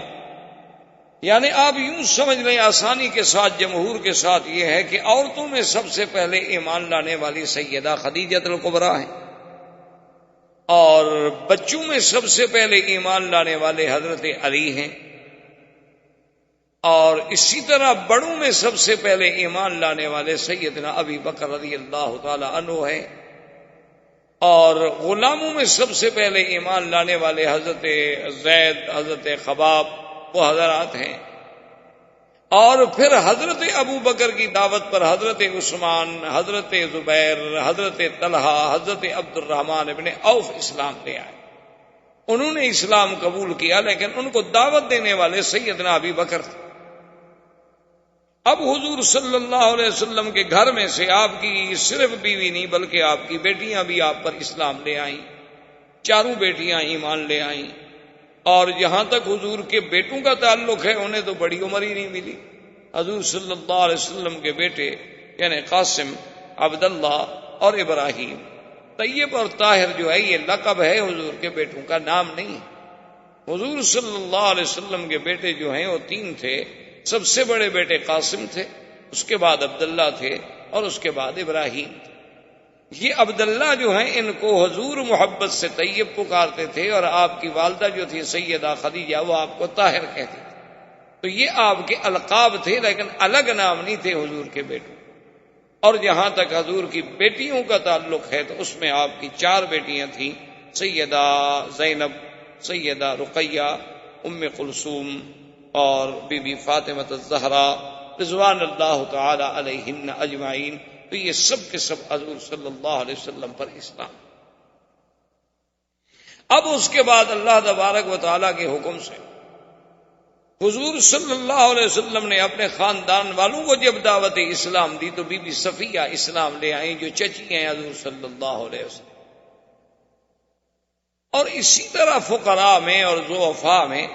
یعنی آپ یوں سمجھ لیں آسانی کے ساتھ، جمہور کے ساتھ، یہ ہے کہ عورتوں میں سب سے پہلے ایمان لانے والی سیدہ خدیجہ الکبریٰ ہیں، اور بچوں میں سب سے پہلے ایمان لانے والے حضرت علی ہیں، اور اسی طرح بڑوں میں سب سے پہلے ایمان لانے والے سیدنا ابی بکر رضی اللہ تعالی عنہ ہیں، اور غلاموں میں سب سے پہلے ایمان لانے والے حضرت زید، حضرت خباب، وہ حضرات ہیں، اور پھر حضرت ابو بکر کی دعوت پر حضرت عثمان، حضرت زبیر، حضرت طلحہ، حضرت عبد الرحمن ابن عوف اسلام لے آئے۔ انہوں نے اسلام قبول کیا لیکن ان کو دعوت دینے والے سیدنا ابی بکر تھے۔ اب حضور صلی اللہ علیہ وسلم کے گھر میں سے آپ کی صرف بیوی نہیں بلکہ آپ کی بیٹیاں بھی آپ پر اسلام لے آئیں، چاروں بیٹیاں ایمان لے آئیں، اور جہاں تک حضور کے بیٹوں کا تعلق ہے انہیں تو بڑی عمر ہی نہیں ملی۔ حضور صلی اللہ علیہ وسلم کے بیٹے یعنی قاسم، عبداللہ اور ابراہیم، طیب اور طاہر جو ہے یہ لقب ہے، حضور کے بیٹوں کا نام نہیں ہے۔ حضور صلی اللہ علیہ وسلم کے بیٹے جو ہیں وہ 3 تھے۔ سب سے بڑے بیٹے قاسم تھے، اس کے بعد عبداللہ تھے، اور اس کے بعد ابراہیم تھے۔ یہ عبداللہ جو ہیں ان کو حضور محبت سے طیب پکارتے تھے، اور آپ کی والدہ جو تھی سیدہ خدیجہ وہ آپ کو طاہر کہتی تھی۔ تو یہ آپ کے القاب تھے، لیکن الگ نام نہیں تھے حضور کے بیٹوں۔ اور جہاں تک حضور کی بیٹیوں کا تعلق ہے تو اس میں آپ کی 4 بیٹیاں تھیں، سیدہ زینب، سیدہ رقیہ، ام کلثوم اور بی بی فاطمہ الزہرا رضوان اللہ تعالی علیہن اجمعین۔ تو یہ سب کے سب حضور صلی اللہ علیہ وسلم پر اسلام۔ اب اس کے بعد اللہ تبارک و تعالیٰ کے حکم سے حضور صلی اللہ علیہ وسلم نے اپنے خاندان والوں کو جب دعوت اسلام دی تو بی بی صفیہ اسلام لے آئیں، جو چچی ہیں حضور صلی اللہ علیہ وسلم۔ اور اسی طرح فقراء میں اور ضعفاء میں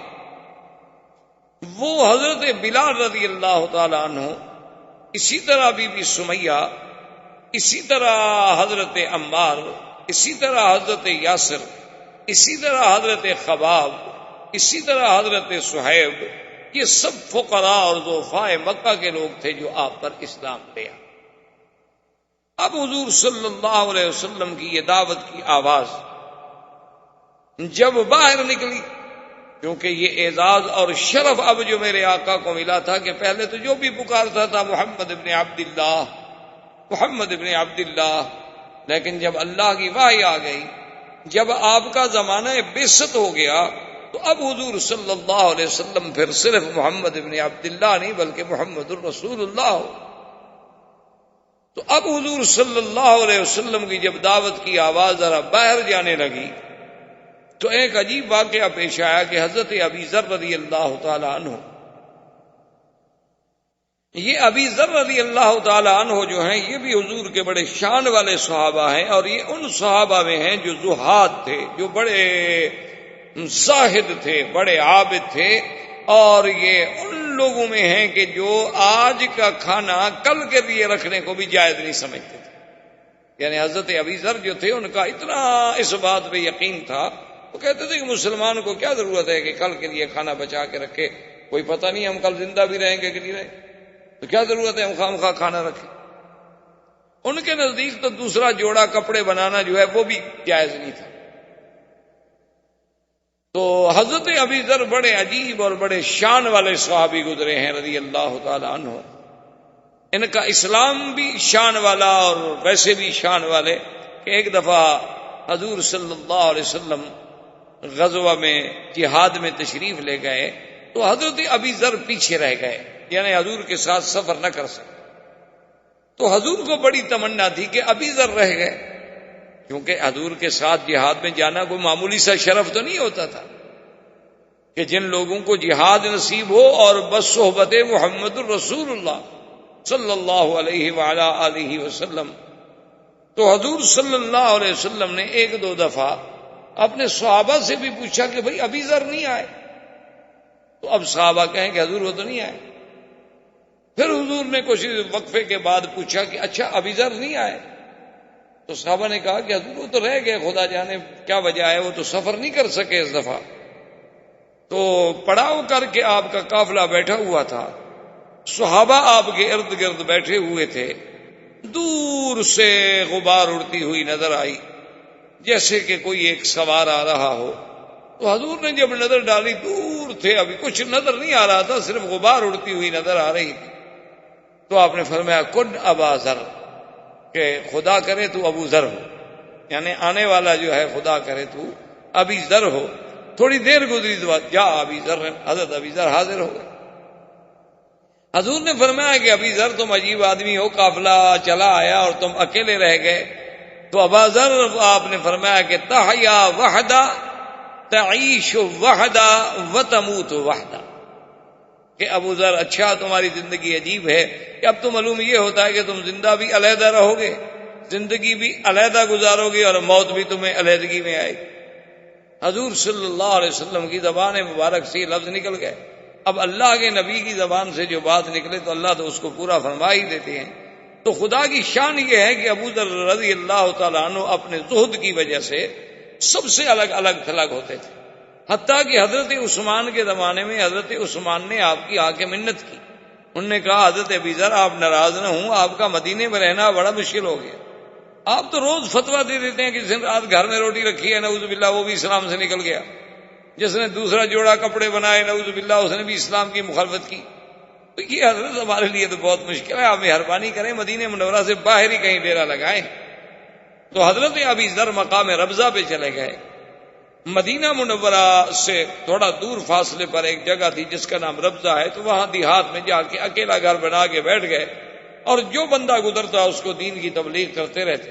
وہ حضرت بلال رضی اللہ تعالی عنہ، اسی طرح بی بی سمیہ، اسی طرح حضرت عمار، اسی طرح حضرت یاسر، اسی طرح حضرت خباب، اسی طرح حضرت صہیب، یہ سب فقراء اور ضعفاء مکہ کے لوگ تھے جو آپ پر اسلام لے آئے۔ اب حضور صلی اللہ علیہ وسلم کی یہ دعوت کی آواز جب باہر نکلی، کیونکہ یہ اعزاز اور شرف اب جو میرے آقا کو ملا تھا کہ پہلے تو جو بھی پکارتا تھا محمد ابن عبداللہ، محمد ابن عبداللہ، لیکن جب اللہ کی وحی آ گئی، جب آپ کا زمانہ بعثت ہو گیا، تو اب حضور صلی اللہ علیہ وسلم پھر صرف محمد ابن عبداللہ نہیں بلکہ محمد الرسول اللہ ہو۔ تو اب حضور صلی اللہ علیہ وسلم کی جب دعوت کی آواز ذرا باہر جانے لگی تو ایک عجیب واقعہ پیش آیا کہ حضرت ابی ذر رضی اللہ تعالی عنہ، یہ ابی ذر رضی اللہ تعالی عنہ جو ہیں یہ بھی حضور کے بڑے شان والے صحابہ ہیں، اور یہ ان صحابہ میں ہیں جو زہاد تھے، جو بڑے زاہد تھے، بڑے عابد تھے، اور یہ ان لوگوں میں ہیں کہ جو آج کا کھانا کل کے لیے رکھنے کو بھی جائز نہیں سمجھتے تھے۔ یعنی حضرت ابی ذر جو تھے ان کا اتنا اس بات پہ یقین تھا، وہ کہتے تھے کہ مسلمان کو کیا ضرورت ہے کہ کل کے لیے کھانا بچا کے رکھے، کوئی پتہ نہیں ہم کل زندہ بھی رہیں گے کہ نہیں رہیں، تو کیا ضرورت ہے ہم خواہ کھانا رکھیں۔ ان کے نزدیک تو دوسرا جوڑا کپڑے بنانا جو ہے وہ بھی جائز نہیں تھا۔ تو حضرت ابی ذر بڑے عجیب اور بڑے شان والے صحابی گزرے ہیں رضی اللہ تعالی عنہ۔ ان کا اسلام بھی شان والا اور ویسے بھی شان والے کہ ایک دفعہ حضور صلی اللہ علیہ وسلم غزوہ میں جہاد میں تشریف لے گئے تو حضرت ابی ذر پیچھے رہ گئے، یعنی حضور کے ساتھ سفر نہ کر سکے۔ تو حضور کو بڑی تمنا تھی کہ ابی ذر رہ گئے، کیونکہ حضور کے ساتھ جہاد میں جانا کوئی معمولی سا شرف تو نہیں ہوتا تھا کہ جن لوگوں کو جہاد نصیب ہو اور بس صحبت محمد الرسول اللہ صلی اللہ علیہ وعلا آلہ وسلم۔ تو حضور صلی اللہ علیہ وسلم نے ایک دو دفعہ اپنے صحابہ سے بھی پوچھا کہ بھئی ابی ذر نہیں آئے، تو اب صحابہ کہیں کہ حضور وہ تو نہیں آئے۔ پھر حضور نے کچھ وقفے کے بعد پوچھا کہ اچھا ابی ذر نہیں آئے، تو صحابہ نے کہا کہ حضور وہ تو رہ گئے، خدا جانے کیا وجہ ہے، وہ تو سفر نہیں کر سکے اس دفعہ۔ تو پڑاؤ کر کے آپ کا قافلہ بیٹھا ہوا تھا، صحابہ آپ کے ارد گرد بیٹھے ہوئے تھے، دور سے غبار اڑتی ہوئی نظر آئی جیسے کہ کوئی ایک سوار آ رہا ہو۔ تو حضور نے جب نظر ڈالی دور تھے، ابھی کچھ نظر نہیں آ رہا تھا، صرف غبار اڑتی ہوئی نظر آ رہی تھی۔ تو آپ نے فرمایا کن ابا ذر، کہ خدا کرے تو ابو ذر ہو، یعنی آنے والا جو ہے خدا کرے تو ابی ذر ہو۔ تھوڑی دیر گزری تو جا ابی ذر، حضرت ابی ذر حاضر ہو گئے۔ حضور نے فرمایا کہ ابی ذر تم عجیب آدمی ہو، قافلہ چلا آیا اور تم اکیلے رہ گئے۔ تو ابا ذر آپ نے فرمایا کہ تحیا وحدہ تعیش وحدہ وتموت وحدہ، کہ ابو ذر اچھا تمہاری زندگی عجیب ہے کہ اب تو معلوم یہ ہوتا ہے کہ تم زندہ بھی علیحدہ رہو گے، زندگی بھی علیحدہ گزارو گے، اور موت بھی تمہیں علیحدگی میں آئے گی۔ حضور صلی اللہ علیہ وسلم کی زبان مبارک سے یہ لفظ نکل گئے۔ اب اللہ کے نبی کی زبان سے جو بات نکلے تو اللہ تو اس کو پورا فرما ہی دیتے ہیں۔ تو خدا کی شان یہ ہے کہ ابو ذر رضی اللہ تعالیٰ عنہ اپنے زہد کی وجہ سے سب سے الگ الگ تھلگ ہوتے تھے، حتیٰ کہ حضرت عثمان کے زمانے میں حضرت عثمان نے آپ کی آ کے منت کی انہوں نے کہا حضرت ابی ذر آپ ناراض نہ ہوں، آپ کا مدینے میں رہنا بڑا مشکل ہو گیا، آپ تو روز فتویٰ دے دیتے ہیں کہ جس نے رات گھر میں روٹی رکھی ہے نعوذ باللہ وہ بھی اسلام سے نکل گیا، جس نے دوسرا جوڑا کپڑے بنائے نعوذ باللہ اس نے بھی اسلام کی مخالفت کی، تو یہ حضرت ہمارے لیے تو بہت مشکل ہے، آپ مہربانی کریں مدینہ منورہ سے باہر ہی کہیں ڈیرا لگائیں۔ تو حضرت ابی ذر مقام ربضہ پہ چلے گئے۔ مدینہ منورہ سے تھوڑا دور فاصلے پر ایک جگہ تھی جس کا نام ربضہ ہے، تو وہاں دیہات میں جا کے اکیلا گھر بنا کے بیٹھ گئے، اور جو بندہ گزرتا اس کو دین کی تبلیغ کرتے رہتے۔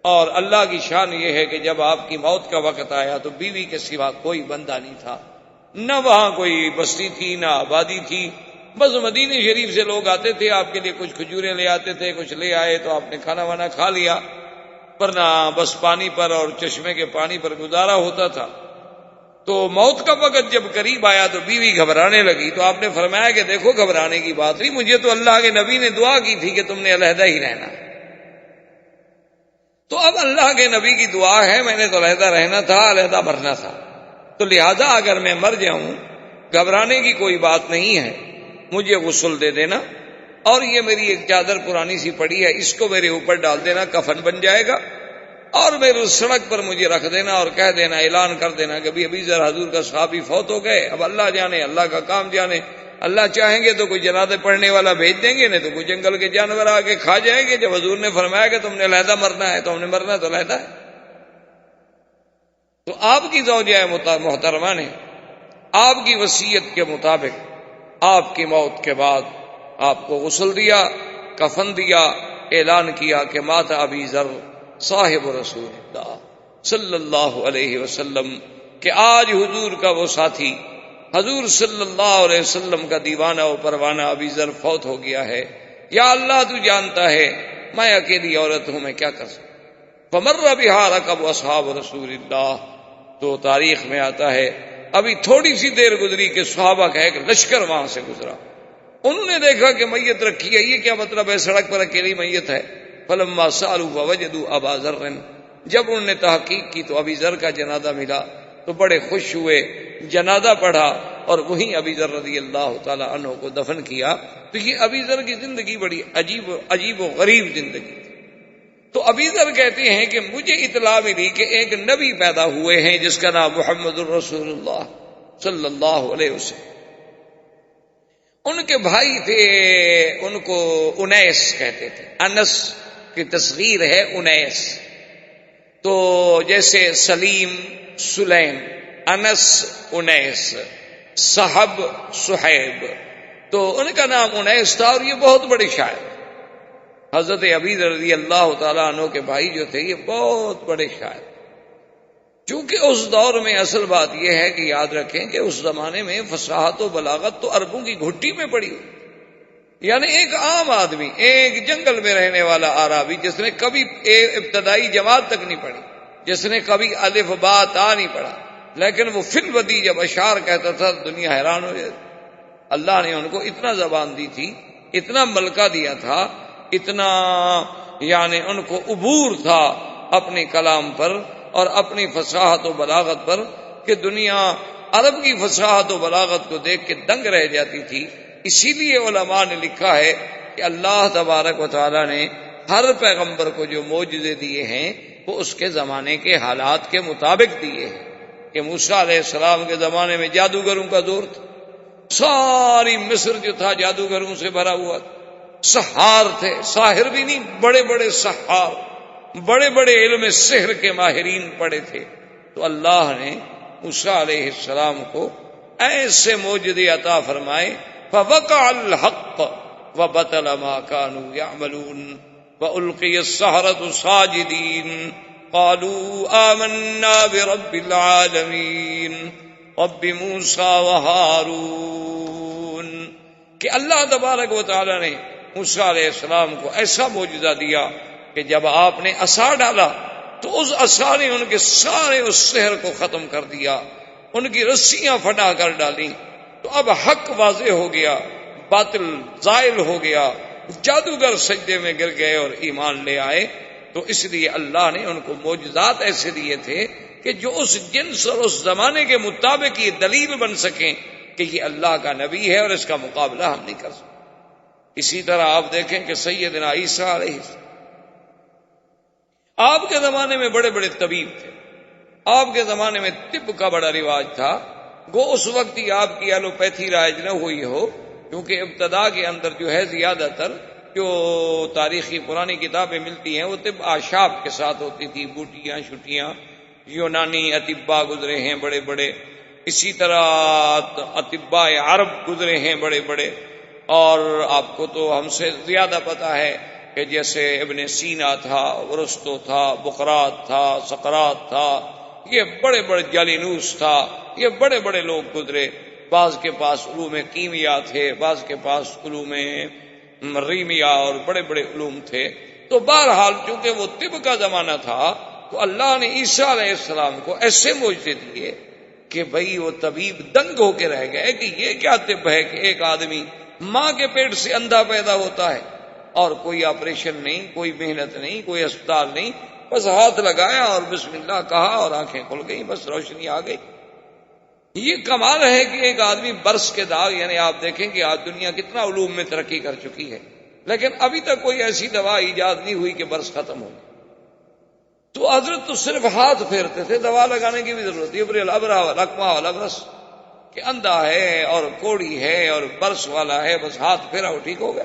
اور اللہ کی شان یہ ہے کہ جب آپ کی موت کا وقت آیا تو بیوی کے سوا کوئی بندہ نہیں تھا، نہ وہاں کوئی بستی تھی نہ آبادی تھی، بس مدینہ شریف سے لوگ آتے تھے، آپ کے لیے کچھ کھجوریں لے آتے تھے، کچھ لے آئے تو آپ نے کھانا وانا کھا لیا، ورنہ بس پانی پر اور چشمے کے پانی پر گزارا ہوتا تھا۔ تو موت کا وقت جب قریب آیا تو بیوی گھبرانے لگی، تو آپ نے فرمایا کہ دیکھو گھبرانے کی بات نہیں، مجھے تو اللہ کے نبی نے دعا کی تھی کہ تم نے علیحدہ ہی رہنا، تو اب اللہ کے نبی کی دعا ہے، میں نے تو علیحدہ رہنا تھا، علیحدہ مرنا تھا، تو لہذا اگر میں مر جاؤں گھبرانے کی کوئی بات نہیں ہے، مجھے غسل دے دینا، اور یہ میری ایک چادر پرانی سی پڑی ہے اس کو میرے اوپر ڈال دینا، کفن بن جائے گا، اور میرے سڑک پر مجھے رکھ دینا اور کہہ دینا، اعلان کر دینا کہ ابھی ذرا حضور کا صحابی فوت ہو گئے، اب اللہ جانے، اللہ کا کام جانے، اللہ چاہیں گے تو کوئی جنازے پڑھنے والا بھیج دیں گے، نہیں تو کوئی جنگل کے جانور آ کے کھا جائیں گے، جب حضور نے فرمایا کہ تم نے علیحدہ مرنا ہے تو ہم نے مرنا تو علیحدہ ہے۔ تو آپ کی زوجہ محترمہ نے آپ کی وصیت کے مطابق آپ کی موت کے بعد آپ کو غسل دیا، کفن دیا، اعلان کیا کہ مات ابی ذر صاحب رسول اللہ صلی اللہ علیہ وسلم، کہ آج حضور کا وہ ساتھی، حضور صلی اللہ علیہ وسلم کا دیوانہ و پروانہ ابی ذر فوت ہو گیا ہے، یا اللہ تو جانتا ہے میں اکیلی عورت ہوں، میں کیا کر سکتا۔ فمر بہا رکب اصحاب رسول اللہ، تو تاریخ میں آتا ہے ابھی تھوڑی سی دیر گزری کہ صحابہ کا ایک لشکر وہاں سے گزرا، انہوں نے دیکھا کہ میت رکھی ہے، یہ کیا مطلب ہے، سڑک پر اکیلی میت ہے۔ فلما سالوا فوجدوا ابا ذر، جب انہوں نے تحقیق کی تو ابی ذر کا جنازہ ملا، تو بڑے خوش ہوئے، جنازہ پڑھا اور وہیں ابی ذر رضی اللہ تعالی عنہ کو دفن کیا۔ تو یہ ابی ذر کی زندگی بڑی عجیب و غریب زندگی تھی۔ تو ابی ذر کہتے ہیں کہ مجھے اطلاع ملی کہ ایک نبی پیدا ہوئے ہیں جس کا نام محمد الرسول اللہ صلی اللہ علیہ وسلم، ان کے بھائی تھے، ان کو انیس کہتے تھے، انس کی تصغیر ہے انیس، تو جیسے سلیم سلیم، انس انیس، صحب صحیب، تو ان کا نام انیس تھا، اور یہ بہت بڑے شاعر، حضرت ابی رضی اللہ تعالیٰ عنہ کے بھائی جو تھے یہ بہت بڑے شاعر۔ چونکہ اس دور میں اصل بات یہ ہے کہ یاد رکھیں کہ اس زمانے میں فصاحت و بلاغت تو عربوں کی گھٹی میں پڑی ہوئی، یعنی ایک عام آدمی، ایک جنگل میں رہنے والا عربی جس نے کبھی ابتدائی جماعت تک نہیں پڑھی، جس نے کبھی الف با تا نہیں پڑھا، لیکن وہ فی الودی جب اشعار کہتا تھا دنیا حیران ہو جاتی۔ اللہ نے ان کو اتنا زبان دی تھی، اتنا ملکہ دیا تھا، اتنا یعنی ان کو عبور تھا اپنے کلام پر اور اپنی فصاحت و بلاغت پر، کہ دنیا عرب کی فصاحت و بلاغت کو دیکھ کے دنگ رہ جاتی تھی۔ اسی لیے علماء نے لکھا ہے کہ اللہ تبارک و تعالی نے ہر پیغمبر کو جو معجزے دیے ہیں وہ اس کے زمانے کے حالات کے مطابق دیے ہیں۔ کہ موسیٰ علیہ السلام کے زمانے میں جادوگروں کا دور تھا، ساری مصر جو تھا جادوگروں سے بھرا ہوا تھا، سحار تھے، ساحر بھی نہیں، بڑے بڑے سحار، بڑے بڑے علم سحر کے ماہرین پڑے تھے۔ تو اللہ نے موسیٰ علیہ السلام کو ایسے معجزے عطا فرمائے، فوقع الحق وبطل ما كانوا يعملون والقي السحرة ساجدين قالوا آمنا برب العالمين رب موسیٰ وہارون، کہ اللہ تبارک و تعالی نے موسیٰ علیہ السلام کو ایسا معجزہ دیا کہ جب آپ نے عصا ڈالا تو اس عصا نے ان کے سارے اس سحر کو ختم کر دیا، ان کی رسیاں پھٹا کر ڈالیں، تو اب حق واضح ہو گیا، باطل زائل ہو گیا، جادوگر سجدے میں گر گئے اور ایمان لے آئے۔ تو اس لیے اللہ نے ان کو معجزات ایسے دیے تھے کہ جو اس جنس اور اس زمانے کے مطابق یہ دلیل بن سکیں کہ یہ اللہ کا نبی ہے اور اس کا مقابلہ ہم نہیں کر سکتے۔ اسی طرح آپ دیکھیں کہ سیدنا عیسیٰ علیہ السلام، آپ کے زمانے میں بڑے بڑے طبیب تھے، آپ کے زمانے میں طب کا بڑا رواج تھا، گو اس وقت ہی آپ کی ایلوپیتھی رائج نہ ہوئی ہو، کیونکہ ابتدا کے اندر جو ہے زیادہ تر جو تاریخی پرانی کتابیں ملتی ہیں وہ طب آشاب کے ساتھ ہوتی تھی، بوٹیاں چھٹیاں، یونانی اطباء گزرے ہیں بڑے بڑے، اسی طرح اطباء عرب گزرے ہیں بڑے بڑے، اور آپ کو تو ہم سے زیادہ پتا ہے کہ جیسے ابن سینا تھا، ارسطو تھا، بقراط تھا، سقراط تھا، یہ بڑے بڑے، جالینوس تھا، یہ بڑے بڑے لوگ گزرے، بعض کے پاس علوم کیمیا تھے، بعض کے پاس علوم ریمیا اور بڑے بڑے علوم تھے۔ تو بہرحال چونکہ وہ طب کا زمانہ تھا تو اللہ نے عیسیٰ علیہ السلام کو ایسے معجزے دیے کہ بھئی وہ طبیب دنگ ہو کے رہ گئے کہ یہ کیا طب ہے کہ ایک آدمی ماں کے پیٹ سے اندھا پیدا ہوتا ہے اور کوئی آپریشن نہیں، کوئی محنت نہیں، کوئی اسپتال نہیں، بس ہاتھ لگایا اور بسم اللہ کہا اور آنکھیں کھل گئی، بس روشنی آ گئی۔ یہ کمال ہے کہ ایک آدمی برس کے داغ، یعنی آپ دیکھیں کہ آج دنیا کتنا علوم میں ترقی کر چکی ہے، لیکن ابھی تک کوئی ایسی دوا ایجاد نہیں ہوئی کہ برس ختم ہو۔ تو حضرت تو صرف ہاتھ پھیرتے تھے، دوا لگانے کی بھی ضرورت ہے، ابر الابرا والأکمہ والابرص، کہ اندھا ہے اور کوڑی ہے اور برس والا ہے، بس ہاتھ پھیرا وہ ٹھیک ہو گیا۔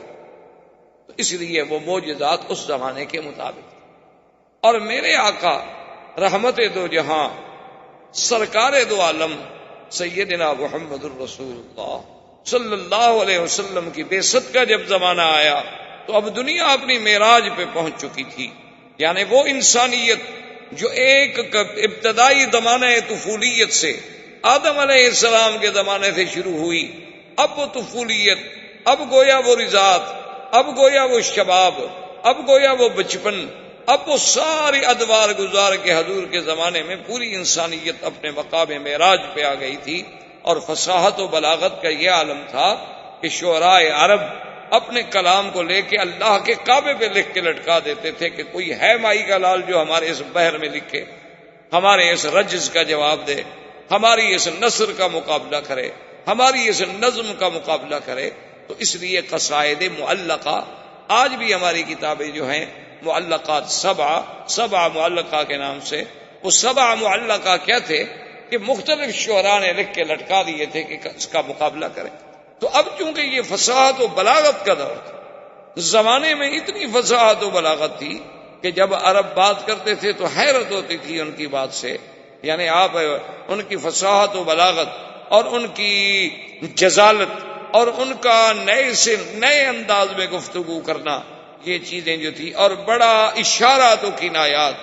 تو اس لیے وہ معجزات اس زمانے کے مطابق۔ اور میرے آقا رحمت دو جہاں، سرکار دو عالم، سیدنا محمد الرسول اللہ صلی اللہ علیہ وسلم کی بعثت کا جب زمانہ آیا تو اب دنیا اپنی معراج پہ پہنچ چکی تھی، یعنی وہ انسانیت جو ایک ابتدائی زمانہ طفولیت سے آدم علیہ السلام کے زمانے سے شروع ہوئی، اب وہ طفولیت، اب گویا وہ رضاعت، اب گویا وہ شباب، اب گویا وہ بچپن، اب وہ ساری ادوار گزار کے حضور کے زمانے میں پوری انسانیت اپنے مقام معراج پہ آ گئی تھی۔ اور فصاحت و بلاغت کا یہ عالم تھا کہ شعراء عرب اپنے کلام کو لے کے اللہ کے کعبے پہ لکھ کے لٹکا دیتے تھے کہ کوئی ہے مائی کا لال جو ہمارے اس بحر میں لکھے، ہمارے اس رجز کا جواب دے، ہماری اس نثر کا مقابلہ کرے، ہماری اس نظم کا مقابلہ کرے۔ تو اس لیے قصائد معلقہ آج بھی ہماری کتابیں جو ہیں معلقات سبع معلقہ کے نام سے، وہ سبع معلقہ کیا تھے کہ مختلف شعراء نے لکھ کے لٹکا دیے تھے کہ اس کا مقابلہ کریں۔ تو اب چونکہ یہ فصاحت و بلاغت کا دور تھا، زمانے میں اتنی فصاحت و بلاغت تھی کہ جب عرب بات کرتے تھے تو حیرت ہوتی تھی ان کی بات سے، یعنی آپ ان کی فصاحت و بلاغت اور ان کی جزالت اور ان کا نئے سے نئے انداز میں گفتگو کرنا، یہ چیزیں جو تھی، اور بڑا اشارات و کنایات،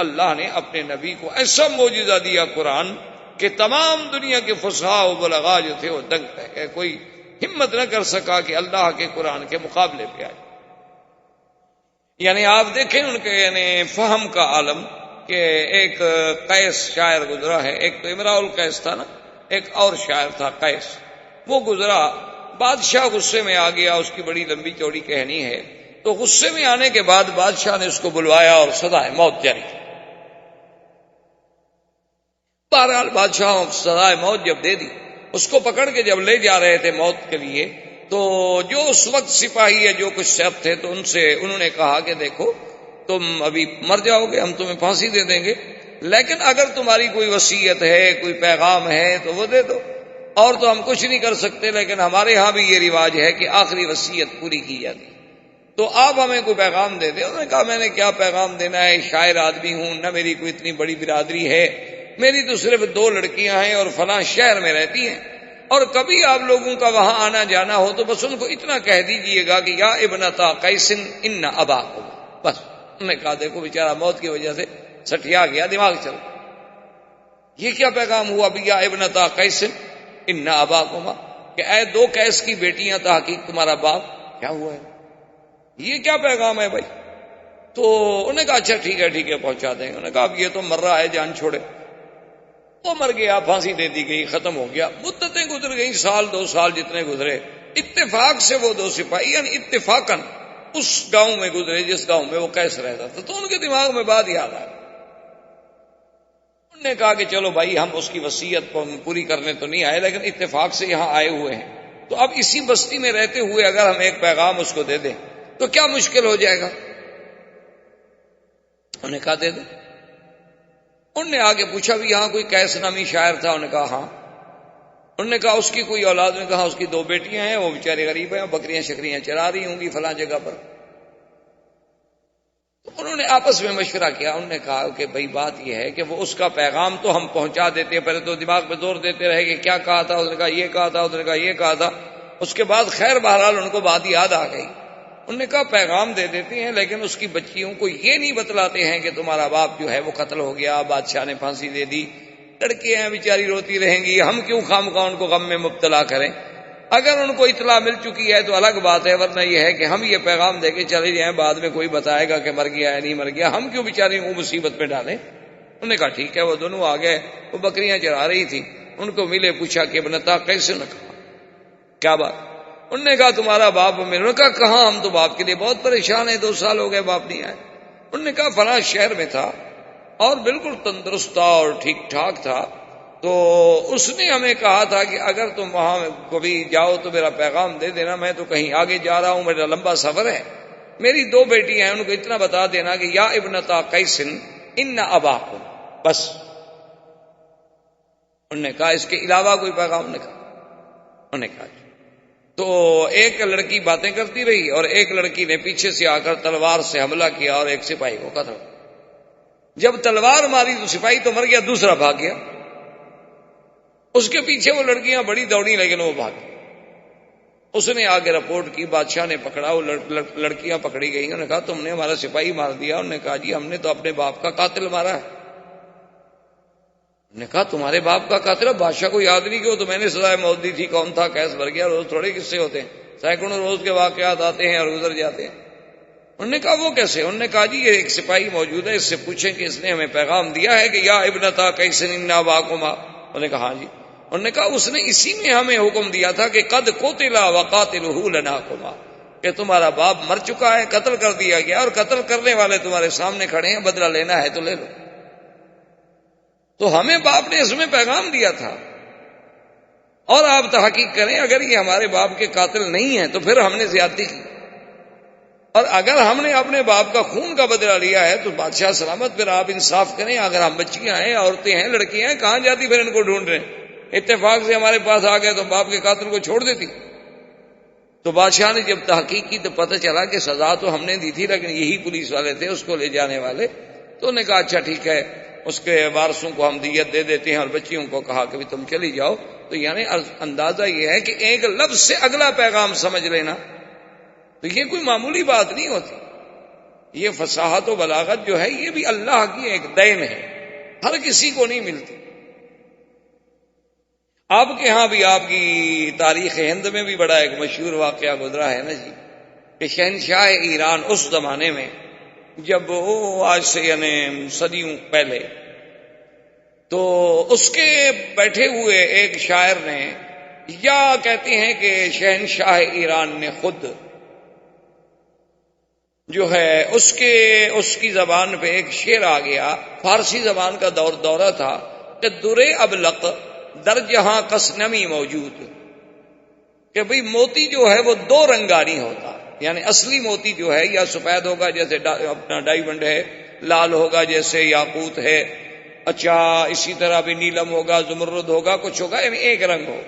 اللہ نے اپنے نبی کو ایسا معجزہ دیا قرآن کہ تمام دنیا کے فصحاء و بلغاء جو تھے وہ دنگ رہ گئے، کوئی ہمت نہ کر سکا کہ اللہ کے قرآن کے مقابلے پہ آئے۔ یعنی آپ دیکھیں ان کے یعنی فہم کا عالم، کہ ایک قیس شاعر گزرا ہے، ایک تو امراء القیس تھا نا، ایک اور شاعر تھا قیس، وہ گزرا، بادشاہ غصے میں آ گیا، اس کی بڑی لمبی چوڑی کہانی ہے۔ تو غصے میں آنے کے بعد بادشاہ نے اس کو بلوایا اور سزائے موت جاری کی۔ بہرحال بادشاہ سزائے موت جب دے دی، اس کو پکڑ کے جب لے جا رہے تھے موت کے لیے، تو جو اس وقت سپاہی ہے جو کچھ سیف تھے، تو انہوں نے کہا کہ دیکھو تم ابھی مر جاؤ گے، ہم تمہیں پھانسی دے دیں گے، لیکن اگر تمہاری کوئی وصیت ہے، کوئی پیغام ہے تو وہ دے دو، اور تو ہم کچھ نہیں کر سکتے، لیکن ہمارے ہاں بھی یہ رواج ہے کہ آخری وصیت پوری کی جاتی، تو آپ ہمیں کوئی پیغام دے دیں۔ انہوں نے کہا میں نے کیا پیغام دینا ہے، شاعر آدمی ہوں، نہ میری کوئی اتنی بڑی برادری ہے، میری تو صرف 2 لڑکیاں ہیں اور فلاں شہر میں رہتی ہیں، اور کبھی آپ لوگوں کا وہاں آنا جانا ہو تو بس ان کو اتنا کہہ دیجئے گا کہ یا ابنتا قیس ان اباکم، بس۔ انہوں نے کہا دیکھو بیچارہ موت کی وجہ سے سٹیا گیا، دماغ چل، یہ کیا پیغام ہوا بھی یا ابنتا قیس ان اباکما، کہ اے 2 قیس کی بیٹیاں تحقیق تمہارا باپ کیا ہوا ہے، یہ کیا پیغام ہے بھائی؟ تو انہوں نے کہا اچھا ٹھیک ہے پہنچا دیں گے۔ انہوں نے کہا اب یہ تو مر رہا ہے، جان چھوڑے، وہ مر گیا، پھانسی دے دی گئی، ختم ہو گیا۔ مدتیں گزر گئیں، سال 2 سال جتنے گزرے، اتفاق سے وہ 2 سپاہی یعنی اتفاقاً اس گاؤں میں گزرے جس گاؤں میں وہ قیس رہتا تھا، تو ان کے دماغ میں بات یاد آئی۔ انہوں نے کہا کہ چلو بھائی ہم اس کی وصیت پوری کرنے تو نہیں آئے، لیکن اتفاق سے یہاں آئے ہوئے ہیں، تو اب اسی بستی میں رہتے ہوئے اگر ہم ایک پیغام اس کو دے دیں تو کیا مشکل ہو جائے گا؟ انہوں نے کہا دے دیں۔ انہوں نے آگے پوچھا بھی یہاں کوئی قیس نامی شاعر تھا؟ انہوں نے کہا ہاں۔ انہوں نے کہا اس کی کوئی اولاد؟ نے کہا اس کی 2 بیٹیاں ہیں، وہ بیچارے غریب ہیں، بکریاں شکریاں چرا رہی ہوں گی فلاں جگہ پر۔ تو انہوں نے آپس میں مشورہ کیا، انہوں نے کہا کہ بھئی بات یہ ہے کہ وہ اس کا پیغام تو ہم پہنچا دیتے ہیں، پہلے تو دماغ پہ زور دیتے رہے کہ کیا کہا تھا، اس نے کہا یہ کہا تھا، اس نے کہا یہ کہا تھا، اس کے بعد خیر بہرحال ان کو بات یاد آ گئی۔ انہوں نے کہا پیغام دے دیتے ہیں لیکن اس کی بچیوں کو یہ نہیں بتلاتے ہیں کہ تمہارا باپ جو ہے وہ قتل ہو گیا، بادشاہ نے پھانسی دے دی، لڑکیاں بیچاری روتی رہیں گی، ہم کیوں خواہ ان کو غم میں مبتلا کریں؟ اگر ان کو اطلاع مل چکی ہے تو الگ بات ہے، ورنہ یہ ہے کہ ہم یہ پیغام دے کے چلے جائیں، بعد میں کوئی بتائے گا کہ مر گیا ہے نہیں مر گیا، ہم کیوں بیچاری کو مصیبت میں ڈالیں؟ انہوں نے کہا ٹھیک ہے۔ وہ دونوں آ گئے، وہ بکریاں چرا رہی تھی، ان کو ملے، پوچھا کہ ابنتا کیسے؟ نہ کہا کیا بات؟ انہوں نے کہا تمہارا باپ میرے۔ انہوں نے کہا کہاں، ہم تو باپ کے لیے بہت پریشان ہیں، 2 سال ہو گئے باپ نہیں آئے۔ انہوں نے کہا فلاں شہر میں تھا اور بالکل تندرست تھا اور ٹھیک ٹھاک تھا، تو اس نے ہمیں کہا تھا کہ اگر تم وہاں کبھی جاؤ تو میرا پیغام دے دینا، میں تو کہیں آگے جا رہا ہوں، میرا لمبا سفر ہے، میری 2 بیٹی ہیں، ان کو اتنا بتا دینا کہ یا ابنتا قیس ان اباکم، بس۔ انہوں نے کہا اس کے علاوہ کوئی پیغام؟ نے کہا، انہوں نے کہا تو ایک لڑکی باتیں کرتی رہی اور ایک لڑکی نے پیچھے سے آ کر تلوار سے حملہ کیا اور ایک سپاہی کو قتل۔ جب تلوار ماری تو سپاہی تو مر گیا، دوسرا بھاگ گیا، اس کے پیچھے وہ لڑکیاں بڑی دوڑی لیکن وہ بھاگ گئی۔ اس نے آگے رپورٹ کی، بادشاہ نے پکڑا، وہ لڑکیاں پکڑی گئی۔ انہوں نے کہا تم نے ہمارا سپاہی مار دیا۔ انہوں نے کہا جی ہم نے تو اپنے باپ کا قاتل مارا ہے۔ نے کہا تمہارے باپ کا قاتل ہے؟ بادشاہ کو یاد نہیں کہ وہ تو میں نے سزائے موت دی تھی، کون تھا؟ کیس بھر گیا، روز تھوڑے قصے ہوتے ہیں، سینکڑوں روز کے واقعات آتے ہیں اور گزر جاتے ہیں۔ انہوں نے کہا وہ کیسے؟ انہوں نے کہا جی یہ ایک سپاہی موجود ہے، اس سے پوچھیں کہ اس نے ہمیں پیغام دیا ہے کہ یا ابنتا کیس ان اباکما۔ انہوں نے کہا ہاں جی۔ انہوں نے کہا اس نے اسی میں ہمیں حکم دیا تھا کہ قد قتل وقاتلہ لناکما، کہ تمہارا باپ مر چکا ہے، قتل کر دیا گیا اور قتل کرنے والے تمہارے سامنے کھڑے ہیں، بدلہ لینا ہے تو لے لو۔ تو ہمیں باپ نے اس میں پیغام دیا تھا، اور آپ تحقیق کریں اگر یہ ہمارے باپ کے قاتل نہیں ہیں تو پھر ہم نے زیادتی کی، اور اگر ہم نے اپنے باپ کا خون کا بدلہ لیا ہے تو بادشاہ سلامت، پھر آپ انصاف کریں۔ اگر ہم بچیاں ہیں، عورتیں ہیں، لڑکیاں ہیں، کہاں جاتی پھر ان کو ڈھونڈ رہے ہیں؟ اتفاق سے ہمارے پاس آ گئے تو باپ کے قاتل کو چھوڑ دیتی۔ تو بادشاہ نے جب تحقیق کی تو پتہ چلا کہ سزا تو ہم نے دی تھی لیکن یہی پولیس والے تھے اس کو لے جانے والے۔ تو انہوں نے کہا اچھا ٹھیک ہے، اس کے وارثوں کو ہم دیت دے دیتے ہیں، اور بچیوں کو کہا کہ تم چلی جاؤ۔ تو یعنی اندازہ یہ ہے کہ ایک لفظ سے اگلا پیغام سمجھ لینا، تو یہ کوئی معمولی بات نہیں ہوتی۔ یہ فصاحت و بلاغت جو ہے یہ بھی اللہ کی ایک دین ہے، ہر کسی کو نہیں ملتی۔ آپ کے ہاں بھی، آپ کی تاریخ ہند میں بھی بڑا ایک مشہور واقعہ گزرا ہے نا جی، کہ شہنشاہ ایران اس زمانے میں، جب وہ آج سے یعنی صدیوں پہلے، تو اس کے بیٹھے ہوئے ایک شاعر نے، یا کہتے ہیں کہ شہنشاہ ایران نے خود جو ہے اس کی زبان پہ ایک شعر آ گیا، فارسی زبان کا دورہ تھا کہ درے ابلق در جہاں کس نمی موجود، کہ بھئی موتی جو ہے وہ 2 رنگا نہیں ہوتا، یعنی اصلی موتی جو ہے یا سفید ہوگا جیسے اپنا ڈائمنڈ ہے، لال ہوگا جیسے یاقوت ہے، اچھا اسی طرح بھی نیلم ہوگا، زمرد ہوگا، کچھ ہوگا، یعنی ایک رنگ ہو۔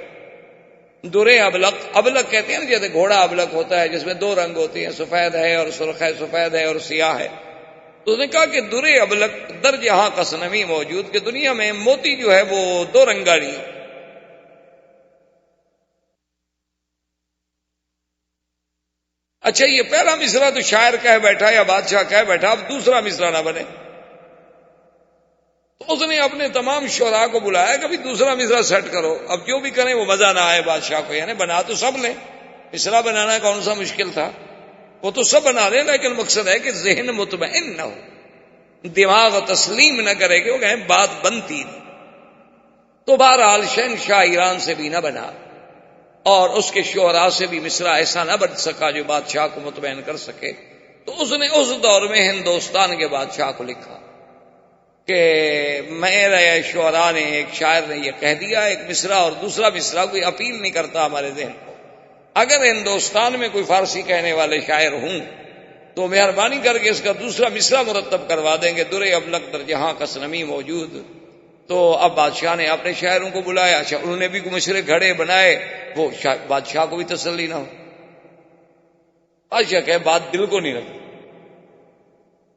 درے ابلق، ابلق کہتے ہیں نا جیسے گھوڑا ابلق ہوتا ہے جس میں 2 رنگ ہوتے ہیں، سفید ہے اور سرخ ہے، سفید ہے اور سیاہ ہے۔ تو اس نے کہا کہ درے ابلق در جہاں قسنمی موجود، کہ دنیا میں موتی جو ہے وہ 2 رنگا نہیں۔ اچھا یہ پہلا مصرع تو شاعر کہہ بیٹھا یا بادشاہ کہہ بیٹھا، اب دوسرا مصرع نہ بنے۔ تو اس نے اپنے تمام شعراء کو بلایا کہ دوسرا مصرع سیٹ کرو، اب جو بھی کریں وہ مزہ نہ آئے بادشاہ کو، یعنی بنا تو سب لیں، مصرع بنانا کون سا مشکل تھا، وہ تو سب بنا لیں، لیکن مقصد ہے کہ ذہن مطمئن نہ ہو، دماغ تسلیم نہ کرے کہ وہ کہیں بات بنتی نہیں۔ تو بہرحال شہنشاہ ایران سے بھی نہ بنا اور اس کے شعراء سے بھی مصرع ایسا نہ بن سکا جو بادشاہ کو مطمئن کر سکے۔ تو اس نے اس دور میں ہندوستان کے بادشاہ کو لکھا کہ میرے شعراء نے، ایک شاعر نے یہ کہہ دیا، ایک مصرع اور دوسرا مصرع کوئی اپیل نہیں کرتا ہمارے ذہن کو، اگر ہندوستان میں کوئی فارسی کہنے والے شاعر ہوں تو مہربانی کر کے اس کا دوسرا مصرع مرتب کروا دیں گے، درے ابلغ در جہاں کس نمی موجود۔ تو اب بادشاہ نے اپنے شاعروں کو بلایا، اچھا انہوں نے بھی کوئی مشرے گھڑے بنائے، وہ بادشاہ کو بھی تسلی نہ ہو۔ بادشاہ کہے بات دل کو نہیں لگی۔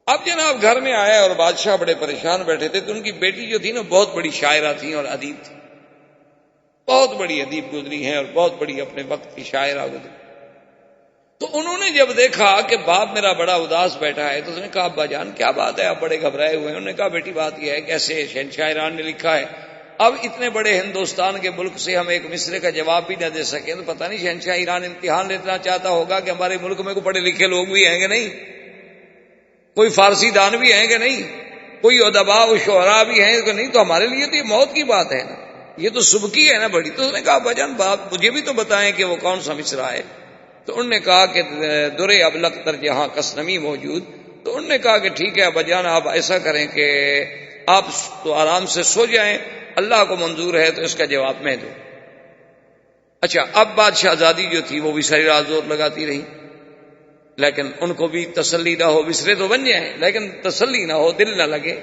اب جناب گھر میں آیا اور بادشاہ بڑے پریشان بیٹھے تھے، تو ان کی بیٹی جو تھی نا بہت بڑی شاعرہ تھی اور ادیب تھی، بہت بڑی ادیب گزری ہیں اور بہت بڑی اپنے وقت کی شاعرہ گزری۔ تو انہوں نے جب دیکھا کہ باپ میرا بڑا اداس بیٹھا ہے تو اس نے کہا ابا جان کیا بات ہے، آپ بڑے گھبرائے ہوئے ہیں؟ انہوں نے کہا بیٹی بات یہ ہے کہ ایسے شہنشاہ ایران نے لکھا ہے، اب اتنے بڑے ہندوستان کے ملک سے ہم ایک مصرے کا جواب بھی نہ دے سکیں تو پتہ نہیں شہنشاہ ایران امتحان لینا چاہتا ہوگا کہ ہمارے ملک میں کوئی پڑھے لکھے لوگ بھی ہیں کہ نہیں، کوئی فارسی دان بھی ہیں کہ نہیں، کوئی ادباء و شعراء بھی ہیں کہ نہیں، تو ہمارے لیے تو یہ موت کی بات ہے نا، یہ تو سبکی ہے نا بڑی۔ تو اس نے کہا ابا جان باپ مجھے بھی تو بتائیں کہ وہ کون سا مصرع ہے۔ تو انہوں نے کہا کہ درے ابلغ در جہاں کس نمی موجود۔ تو انہوں نے کہا کہ ٹھیک ہے ابا جان آپ ایسا کریں کہ آپ تو آرام سے سو جائیں، اللہ کو منظور ہے تو اس کا جواب میں دوں۔ اچھا اب بات شہزادی جو تھی وہ بھی ساری رات زور لگاتی رہی، لیکن ان کو بھی تسلی نہ ہو، مصرے تو بن جائیں لیکن تسلی نہ ہو، دل نہ لگے۔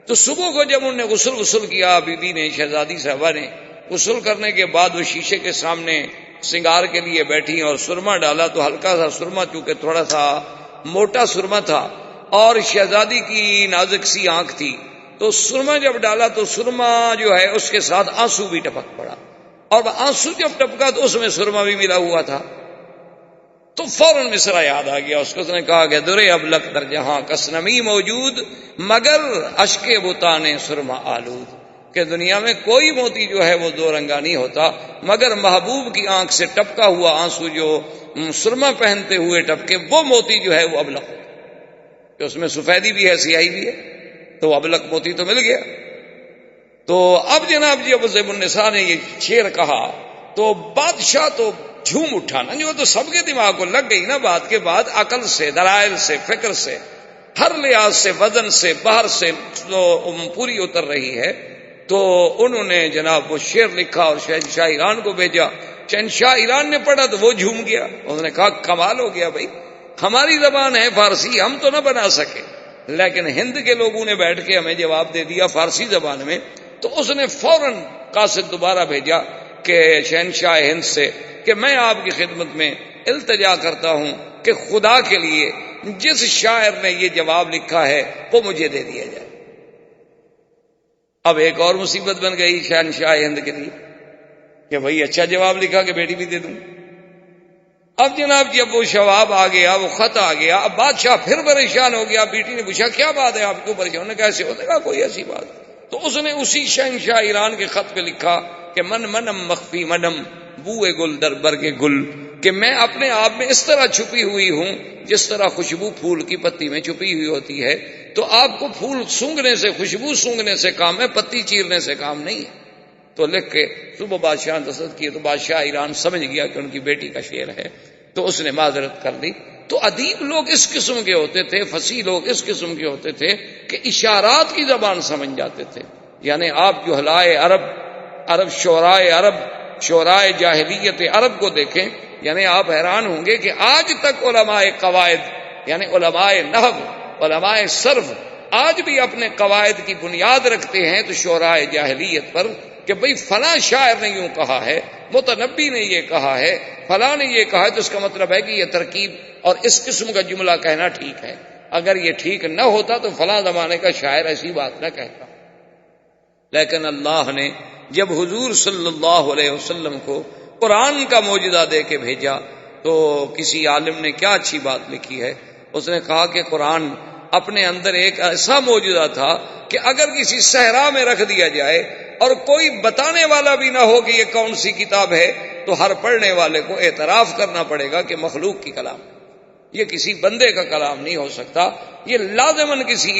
تو صبح کو جب انہوں نے غسل کیا، بی بی نے شہزادی صاحبہ نے غسل کرنے کے بعد وہ شیشے کے سامنے سنگار کے لیے بیٹھی اور سرما ڈالا، تو ہلکا سا سرما چونکہ تھوڑا سا موٹا سرما تھا اور شہزادی کی نازک سی آنکھ تھی، تو سرما جب ڈالا تو سرما جو ہے اس کے ساتھ آنسو بھی ٹپک پڑا، اور آنسو جب ٹپکا تو اس میں سرما بھی ملا ہوا تھا۔ تو فوراً مصرع یاد آ گیا اس کو، اس نے کہا کہ درے ابلغ در جہاں کس نمی موجود مگر اشک بتانے سرما آلود، کہ دنیا میں کوئی موتی جو ہے وہ دو رنگا نہیں ہوتا مگر محبوب کی آنکھ سے ٹپکا ہوا آنسو جو سرما پہنتے ہوئے ٹپکے، وہ موتی جو ہے وہ ابلغ، کہ اس میں سفیدی بھی ہے سیاہی بھی ہے، تو ابلغ موتی تو مل گیا۔ تو اب جناب جی ابو زیب النساء نے یہ شعر کہا تو بادشاہ تو جھوم اٹھا نا، جو تو سب کے دماغ کو لگ گئی نا بات کے بعد، عقل سے، دلائل سے، فکر سے، ہر لحاظ سے، وزن سے، باہر سے پوری اتر رہی ہے۔ تو انہوں نے جناب وہ شعر لکھا اور شہنشاہ ایران کو بھیجا، شہنشاہ ایران نے پڑھا تو وہ جھوم گیا، انہوں نے کہا کمال ہو گیا بھائی، ہماری زبان ہے فارسی، ہم تو نہ بنا سکے لیکن ہند کے لوگوں نے بیٹھ کے ہمیں جواب دے دیا فارسی زبان میں۔ تو اس نے فوراً قاصد دوبارہ بھیجا کہ شہنشاہ ہند سے کہ میں آپ کی خدمت میں التجا کرتا ہوں کہ خدا کے لیے جس شاعر نے یہ جواب لکھا ہے وہ مجھے دے دیا جائے۔ اب ایک اور مصیبت بن گئی شہنشاہ ہند کے لیے کہ بھائی اچھا جواب لکھا کہ بیٹی بھی دے دوں۔ اب جناب جب وہ جواب آ گیا، وہ خط آ گیا، اب بادشاہ پھر پریشان ہو گیا۔ بیٹی نے پوچھا کیا بات ہے آپ کیوں پریشان؟ انہوں نے کہا ایسے ہوتا ہے کوئی ایسی بات؟ تو اس نے اسی شہنشاہ ایران کے خط پہ لکھا کہ من منم مخفی منم بوئے گل در برگ گل، کہ میں اپنے آپ میں اس طرح چھپی ہوئی ہوں جس طرح خوشبو پھول کی پتی میں چھپی ہوئی ہوتی ہے۔ تو آپ کو پھول سونگھنے سے، خوشبو سونگھنے سے کام ہے، پتی چیرنے سے کام نہیں ہے۔ تو لکھ کے صبح بادشاہ نے دستخط کیے تو بادشاہ ایران سمجھ گیا کہ ان کی بیٹی کا شعر ہے، تو اس نے معذرت کر لی۔ تو ادیب لوگ اس قسم کے ہوتے تھے، فصیح لوگ اس قسم کے ہوتے تھے کہ اشارات کی زبان سمجھ جاتے تھے۔ یعنی آپ جو جہلائے عرب شعرائے عرب، شعرائے جاہلیت عرب کو دیکھیں، یعنی آپ حیران ہوں گے کہ آج تک علماء قواعد یعنی علماء نحو، علماء صرف آج بھی اپنے قواعد کی بنیاد رکھتے ہیں تو شعرائے جاہلیت پر، کہ بھئی فلاں شاعر نے یوں کہا ہے، متنبی نے یہ کہا ہے، فلاں نے یہ کہا ہے، تو اس کا مطلب ہے کہ یہ ترکیب اور اس قسم کا جملہ کہنا ٹھیک ہے، اگر یہ ٹھیک نہ ہوتا تو فلاں زمانے کا شاعر ایسی بات نہ کہتا۔ لیکن اللہ نے جب حضور صلی اللہ علیہ وسلم کو قرآن کا معجزہ دے کے بھیجا تو کسی عالم نے کیا اچھی بات لکھی ہے، اس نے کہا کہ قرآن اپنے اندر ایک ایسا معجزہ تھا کہ اگر کسی صحرا میں رکھ دیا جائے اور کوئی بتانے والا بھی نہ ہو کہ یہ کون سی کتاب ہے، تو ہر پڑھنے والے کو اعتراف کرنا پڑے گا کہ مخلوق کی کلام، یہ کسی بندے کا کلام نہیں ہو سکتا، یہ لازماً کسی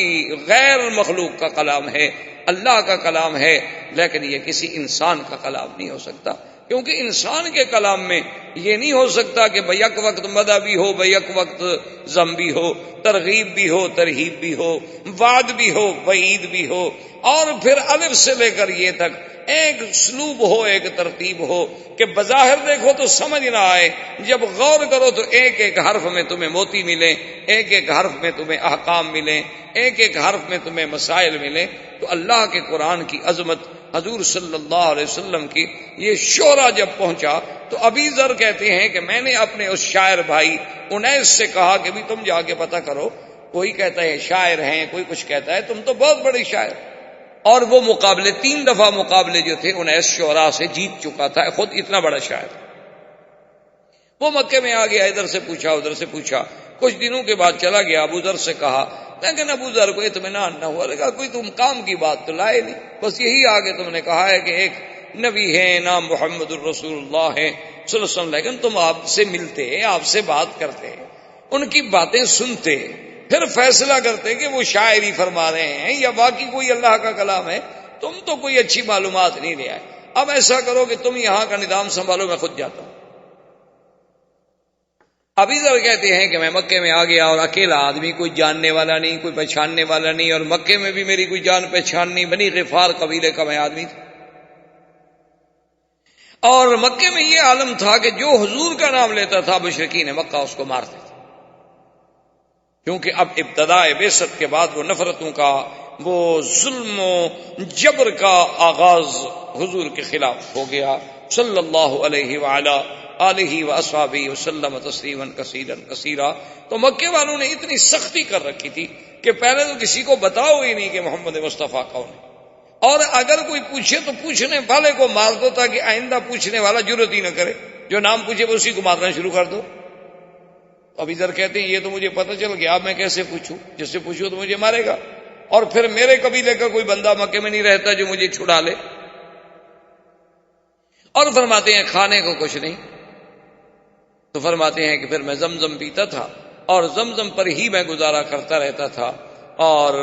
غیر مخلوق کا کلام ہے، اللہ کا کلام ہے، لیکن یہ کسی انسان کا کلام نہیں ہو سکتا، کیونکہ انسان کے کلام میں یہ نہیں ہو سکتا کہ بیک وقت مدح بھی ہو، بیک وقت ذم بھی ہو، ترغیب بھی ہو، ترہیب بھی ہو، وعد بھی ہو، وعید بھی ہو، اور پھر الف سے لے کر یہ تک ایک اسلوب ہو، ایک ترتیب ہو کہ بظاہر دیکھو تو سمجھ نہ آئے، جب غور کرو تو ایک ایک حرف میں تمہیں موتی ملے، ایک ایک حرف میں تمہیں احکام ملیں، ایک ایک حرف میں تمہیں مسائل ملیں۔ تو اللہ کے قرآن کی عظمت، حضور صلی اللہ علیہ وسلم کی یہ شعرا جب پہنچا تو ابی ذر کہتے ہیں کہ میں نے اپنے اس شاعر بھائی انیس سے کہا کہ بھی تم جا کے پتہ کرو، کوئی کہتا ہے شاعر ہیں، کوئی کچھ کہتا ہے، تم تو بہت بڑے شاعر۔ اور وہ مقابلے 3 دفعہ مقابلے جو تھے انیس شعراء سے جیت چکا تھا، خود اتنا بڑا شاعر۔ وہ مکے میں آ گیا، ادھر سے پوچھا ادھر سے پوچھا، کچھ دنوں کے بعد چلا گیا، ابو ذر سے کہا، لیکن ابو ذر کو اطمینان نہ ہوا، لگا کوئی تم کام کی بات تو لائے نہیں، بس یہی آگے تم نے کہا ہے کہ ایک نبی ہے، نام محمد الرسول اللہ ہے صلی اللہ علیہ وسلم، لیکن تم آپ سے ملتے، آپ سے بات کرتے، ان کی باتیں سنتے، پھر فیصلہ کرتے کہ وہ شاعری فرما رہے ہیں یا باقی کوئی اللہ کا کلام ہے، تم تو کوئی اچھی معلومات نہیں لے آئے۔ اب ایسا کرو کہ تم یہاں کا نظام سنبھالو، میں خود جاتا ہوں۔ ابھی ذر کہتے ہیں کہ میں مکے میں آ گیا اور اکیلا آدمی، کوئی جاننے والا نہیں، کوئی پہچاننے والا نہیں، اور مکے میں بھی میری کوئی جان پہچان نہیں، بنی غفار قبیلے کا میں آدمی تھا۔ اور مکے میں یہ عالم تھا کہ جو حضور کا نام لیتا تھا مشرکین مکہ اس کو مارتے تھے، کیونکہ اب ابتداء بعثت کے بعد وہ نفرتوں کا، وہ ظلم و جبر کا آغاز حضور کے خلاف ہو گیا صلی اللہ علیہ وعلا آلہ واصحابہ وسلم تسلیما کثیرا کثیرا۔ تو مکے والوں نے اتنی سختی کر رکھی تھی کہ پہلے تو کسی کو بتاؤ ہی نہیں کہ محمد مصطفیٰ کون ہے، اور اگر کوئی پوچھے تو پوچھنے والے کو مار دو تاکہ آئندہ پوچھنے والا جرات ہی نہ کرے، جو نام پوچھے اسی کو مارنا شروع کر دو۔ ابھی ذر کہتے ہیں یہ تو مجھے پتہ چل گیا، اب میں کیسے پوچھوں، جس سے پوچھوں تو مجھے مارے گا، اور پھر میرے قبیلے کا کوئی بندہ مکے میں نہیں رہتا جو مجھے چھڑا لے۔ اور فرماتے ہیں کھانے کو کچھ نہیں، تو فرماتے ہیں کہ پھر میں زمزم پیتا تھا اور زمزم پر ہی میں گزارا کرتا رہتا تھا، اور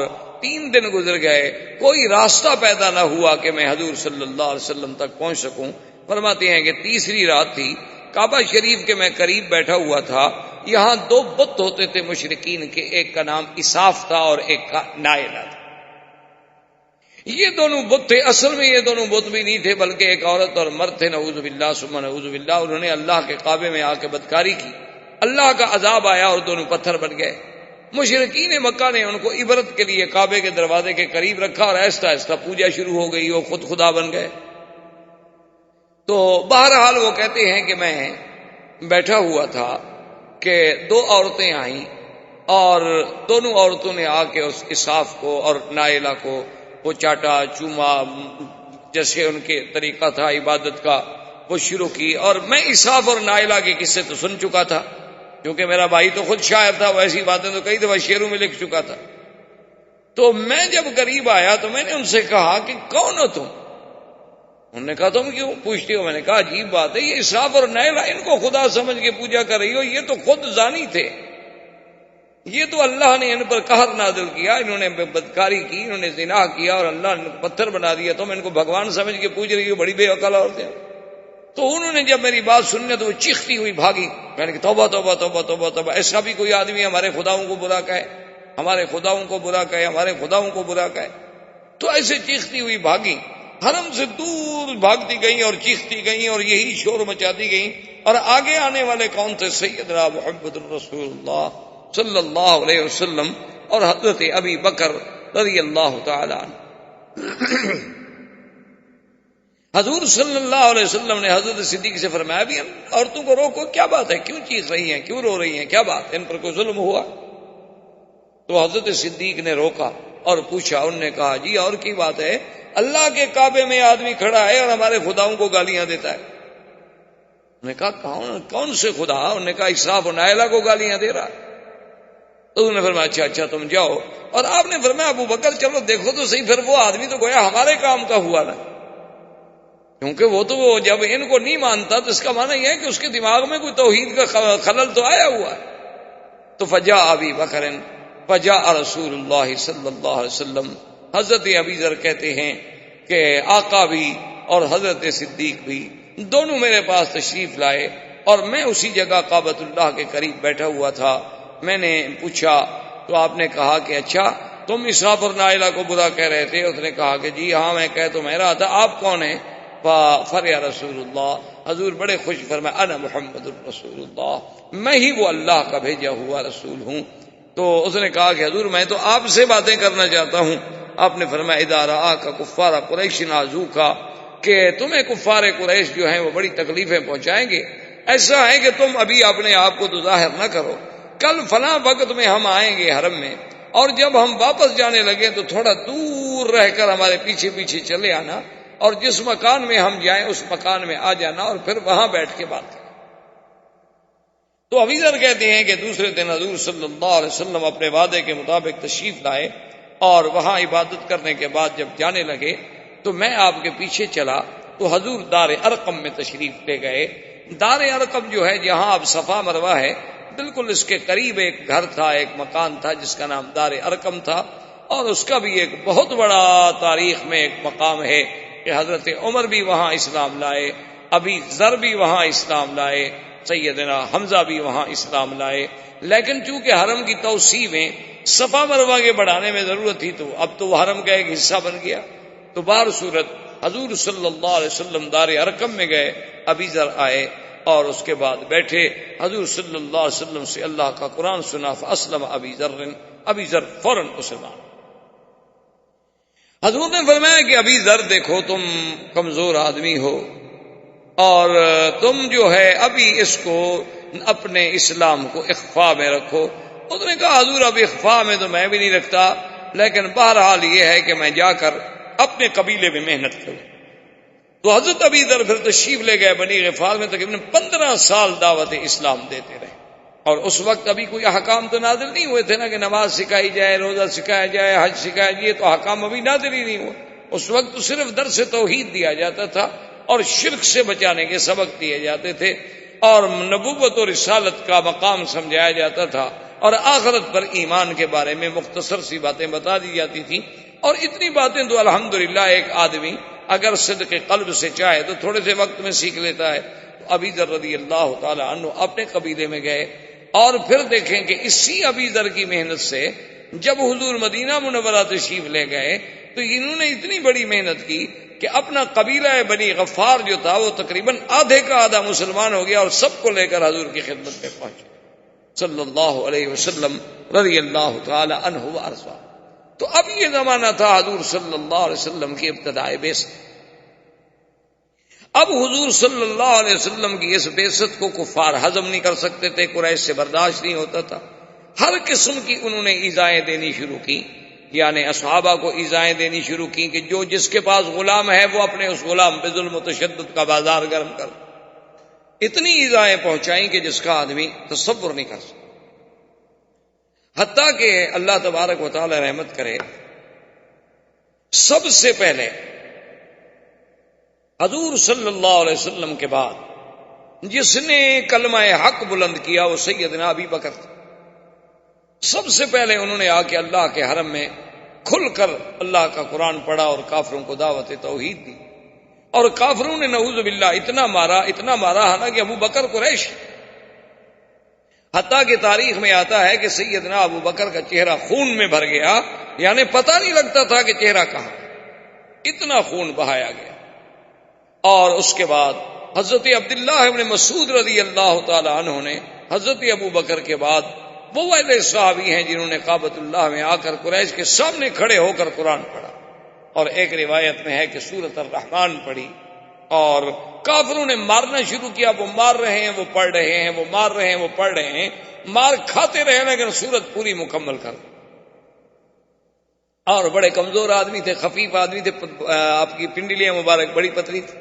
3 دن گزر گئے، کوئی راستہ پیدا نہ ہوا کہ میں حضور صلی اللہ علیہ وسلم تک پہنچ سکوں۔ فرماتے ہیں کہ تیسری رات تھی، کعبہ شریف کے میں قریب بیٹھا ہوا تھا، یہاں 2 بت ہوتے تھے مشرکین کے، ایک کا نام اساف تھا اور ایک کا نائلہ تھا۔ یہ دونوں بت تھے، اصل میں یہ دونوں بت بھی نہیں تھے بلکہ ایک عورت اور مرد تھے، نعوذ باللہ ثم نعوذ باللہ۔ انہوں نے اللہ کے کعبے میں آ کے بدکاری کی، اللہ کا عذاب آیا اور دونوں پتھر بن گئے۔ مشرکین مکہ نے ان کو عبرت کے لیے کعبے کے دروازے کے قریب رکھا اور آہستہ آہستہ پوجا شروع ہو گئی، وہ خود خدا بن گئے۔ تو بہرحال وہ کہتے ہیں کہ میں بیٹھا ہوا تھا کہ 2 عورتیں آئیں، اور دونوں عورتوں نے آ کے اس اساف کو اور نائلہ کو وہ چاٹا چوما، جیسے ان کے طریقہ تھا عبادت کا، وہ شروع کی۔ اور میں اساف اور نائلہ کے قصے تو سن چکا تھا، کیونکہ میرا بھائی تو خود شاعر تھا، وہ ایسی باتیں تو کئی دفعہ شعروں میں لکھ چکا تھا۔ تو میں جب قریب آیا تو میں نے ان سے کہا کہ کون ہو تم؟ انہوں نے کہا تم کیوں پوچھتے ہو؟ میں نے کہا عجیب بات ہے، یہ اساف اور نائلہ ان کو خدا سمجھ کے پوجا کر رہی ہو، یہ تو خود زانی تھے، یہ تو اللہ نے ان پر قہر نازل کیا، انہوں نے بدکاری کی، انہوں نے زنا کیا اور اللہ نے پتھر بنا دیا، تم ان کو بھگوان سمجھ کے پوج رہی ہو، بڑی بے عقل عورتیں۔ تو انہوں نے جب میری بات سننے تو وہ چیختی ہوئی بھاگی۔ میں نے کہا توبہ توبہ توبہ توبہ توبہ، ایسا بھی کوئی آدمی ہمارے خداؤں کو برا کہے، ہمارے خداؤں کو برا کہے، ہمارے خداؤں کو برا کہے؟ تو ایسے چیختی ہوئی بھاگی، حرم سے دور بھاگتی گئیں اور چیختی گئیں اور یہی شور مچاتی گئیں۔ اور آگے آنے والے کون تھے؟ سیدنا محمد الرسول اللہ صلی اللہ علیہ وسلم اور حضرت ابی بکر رضی اللہ تعالی عنہ۔ حضور صلی اللہ علیہ وسلم نے حضرت صدیق سے فرمایا بھی عورتوں کو روکو، کیا بات ہے، کیوں چیخ رہی ہیں، کیوں رو رہی ہیں، کیا بات ہے، ان پر کوئی ظلم ہوا؟ تو حضرت صدیق نے روکا اور پوچھا، انہوں نے کہا جی اور کی بات ہے، اللہ کے کعبے میں آدمی کھڑا ہے اور ہمارے خداؤں کو گالیاں دیتا ہے۔ انہوں نے کہا کون سے خدا؟ انہوں نے کہا اسراف و نائلہ کو گالیاں دے رہا ہے۔ تو انہوں نے فرمایا اچھا تم جاؤ، اور آپ نے فرمایا ابو بکر چلو دیکھو تو صحیح، پھر وہ آدمی تو گویا ہمارے کام کا ہوا نا، کیونکہ وہ تو جب ان کو نہیں مانتا تو اس کا معنی یہ ہے کہ اس کے دماغ میں کوئی توحید کا خلل تو آیا ہوا ہے۔ تو فجاء ابی بکر فجاء رسول اللہ صلی اللہ علیہ وسلم، حضرت ابی ذر کہتے ہیں کہ آقا بھی اور حضرت صدیق بھی دونوں میرے پاس تشریف لائے، اور میں اسی جگہ کعبۃ اللہ کے قریب بیٹھا ہوا تھا۔ میں نے پوچھا تو آپ نے کہا کہ اچھا تم اسحاق اور نائلہ کو برا کہہ رہے تھے. اس نے کہا کہ جی ہاں میں کہہ تو میں رہا تھا, آپ کون ہیں؟ فریا رسول اللہ, حضور بڑے خوش فرمائے انا محمد الرسول اللہ, میں ہی وہ اللہ کا بھیجا ہوا رسول ہوں. تو اس نے کہا کہ حضور میں تو آپ سے باتیں کرنا چاہتا ہوں. آپ نے فرمایا اذا رآک کفار قریش نازوک, کہ تمہیں کفار قریش جو ہیں وہ بڑی تکلیفیں پہنچائیں گے. ایسا ہے کہ تم ابھی اپنے آپ کو تو ظاہر نہ کرو, کل فلاں وقت میں ہم آئیں گے حرم میں, اور جب ہم واپس جانے لگے تو تھوڑا دور رہ کر ہمارے پیچھے پیچھے چلے آنا, اور جس مکان میں ہم جائیں اس مکان میں آ جانا, اور پھر وہاں بیٹھ کے بات کریں. تو ابی ذر کہتے ہیں کہ دوسرے دن حضور صلی اللہ علیہ وسلم اپنے وعدے کے مطابق تشریف لائے, اور وہاں عبادت کرنے کے بعد جب جانے لگے تو میں آپ کے پیچھے چلا. تو حضور دار ارقم میں تشریف لے گئے. دار ارقم جو ہے جہاں اب صفا مروہ ہے, بالکل اس کے قریب ایک گھر تھا, ایک مکان تھا جس کا نام دار ارقم تھا, اور اس کا بھی ایک بہت بڑا تاریخ میں ایک مقام ہے کہ حضرت عمر بھی وہاں اسلام لائے, ابی ذر بھی وہاں اسلام لائے, سیدنا حمزہ بھی وہاں اسلام لائے. لیکن چونکہ حرم کی توسیع میں صفا مروہ کے بڑھانے میں ضرورت تھی, تو اب تو وہ حرم کا ایک حصہ بن گیا. تو بہر صورت حضور صلی اللہ علیہ وسلم دار ارقم میں گئے, ابی ذر آئے اور اس کے بعد بیٹھے, حضور صلی اللہ علیہ وسلم سے اللہ کا قرآن سنا. فاسلم ابی ذر, ابی ذر فوراً مسلمان. حضور نے فرمایا کہ ابی ذر دیکھو تم کمزور آدمی ہو, اور تم جو ہے ابھی اس کو اپنے اسلام کو اخفاء میں رکھو. اس نے کہا حضور اب اخفاء میں تو میں بھی نہیں رکھتا, لیکن بہرحال یہ ہے کہ میں جا کر اپنے قبیلے میں محنت کروں. تو حضرت ابی ذر پھر تشریف لے گئے بنی غفار میں, تقریباً 15 سال دعوت اسلام دیتے رہے. اور اس وقت ابھی کوئی احکام تو نازل نہیں ہوئے تھے نا, کہ نماز سکھائی جائے, روزہ سکھایا جائے, حج سکھایا جائے, یہ تو احکام ابھی نازل ہی نہیں ہوئے. اس وقت تو صرف درس توحید دیا جاتا تھا, اور شرک سے بچانے کے سبق دیے جاتے تھے, اور نبوت اور رسالت کا مقام سمجھایا جاتا تھا, اور آخرت پر ایمان کے بارے میں مختصر سی باتیں بتا دی جاتی تھیں. اور اتنی باتیں تو الحمدللہ ایک آدمی اگر صدق قلب سے چاہے تو تھوڑے سے وقت میں سیکھ لیتا ہے. تو ابی ذر رضی اللہ تعالی عنہ اپنے قبیلے میں گئے, اور پھر دیکھیں کہ اسی ابی ذر کی محنت سے جب حضور مدینہ منورہ تشریف لے گئے تو انہوں نے اتنی بڑی محنت کی کہ اپنا قبیلہ بنی غفار جو تھا وہ تقریباً آدھے کا آدھا مسلمان ہو گیا, اور سب کو لے کر حضور کی خدمت میں پہنچے صلی اللہ علیہ وسلم رضی اللہ تعالی عنہ وارضاہ. تو اب یہ زمانہ تھا حضور صلی اللہ علیہ وسلم کی ابتدائی بعثت. اب حضور صلی اللہ علیہ وسلم کی اس بعثت کو کفار ہضم نہیں کر سکتے تھے, قریش سے برداشت نہیں ہوتا تھا. ہر قسم کی انہوں نے ایذائیں دینی شروع کی, یعنی اصحابہ کو ایذائیں دینی شروع کی کہ جو جس کے پاس غلام ہے وہ اپنے اس غلام پہ ظلم و تشدد کا بازار گرم کر. اتنی ایذائیں پہنچائیں کہ جس کا آدمی تصور نہیں کر سکتا. حتیٰ کہ اللہ تبارک و تعالی رحمت کرے, سب سے پہلے حضور صلی اللہ علیہ وسلم کے بعد جس نے کلمہ حق بلند کیا وہ سیدنا ابی بکر تھا. سب سے پہلے انہوں نے آ کے اللہ کے حرم میں کھل کر اللہ کا قرآن پڑھا اور کافروں کو دعوت توحید دی. اور کافروں نے نعوذ باللہ اتنا مارا, حالانکہ ابو بکر قریش. حتیٰ کہ تاریخ میں آتا ہے کہ سیدنا ابو بکر کا چہرہ خون میں بھر گیا, یعنی پتہ نہیں لگتا تھا کہ چہرہ کہاں, اتنا خون بہایا گیا. اور اس کے بعد حضرت عبداللہ ابن مسعود رضی اللہ تعالی عنہ نے حضرت ابو بکر کے بعد وہ والے صحابی ہیں جنہوں نے کعبۃ اللہ میں آ کر قریش کے سامنے کھڑے ہو کر قرآن پڑھا. اور ایک روایت میں ہے کہ سورۃ الرحمن پڑھی, اور کافروں نے مارنا شروع کیا. وہ مار رہے ہیں, وہ پڑھ رہے ہیں, وہ مار رہے ہیں, وہ پڑھ رہے ہیں, مار کھاتے رہے, لیکن سورت پوری مکمل کر. اور بڑے کمزور آدمی تھے, خفیف آدمی تھے, آپ کی پنڈلیاں مبارک بڑی پتلی تھی.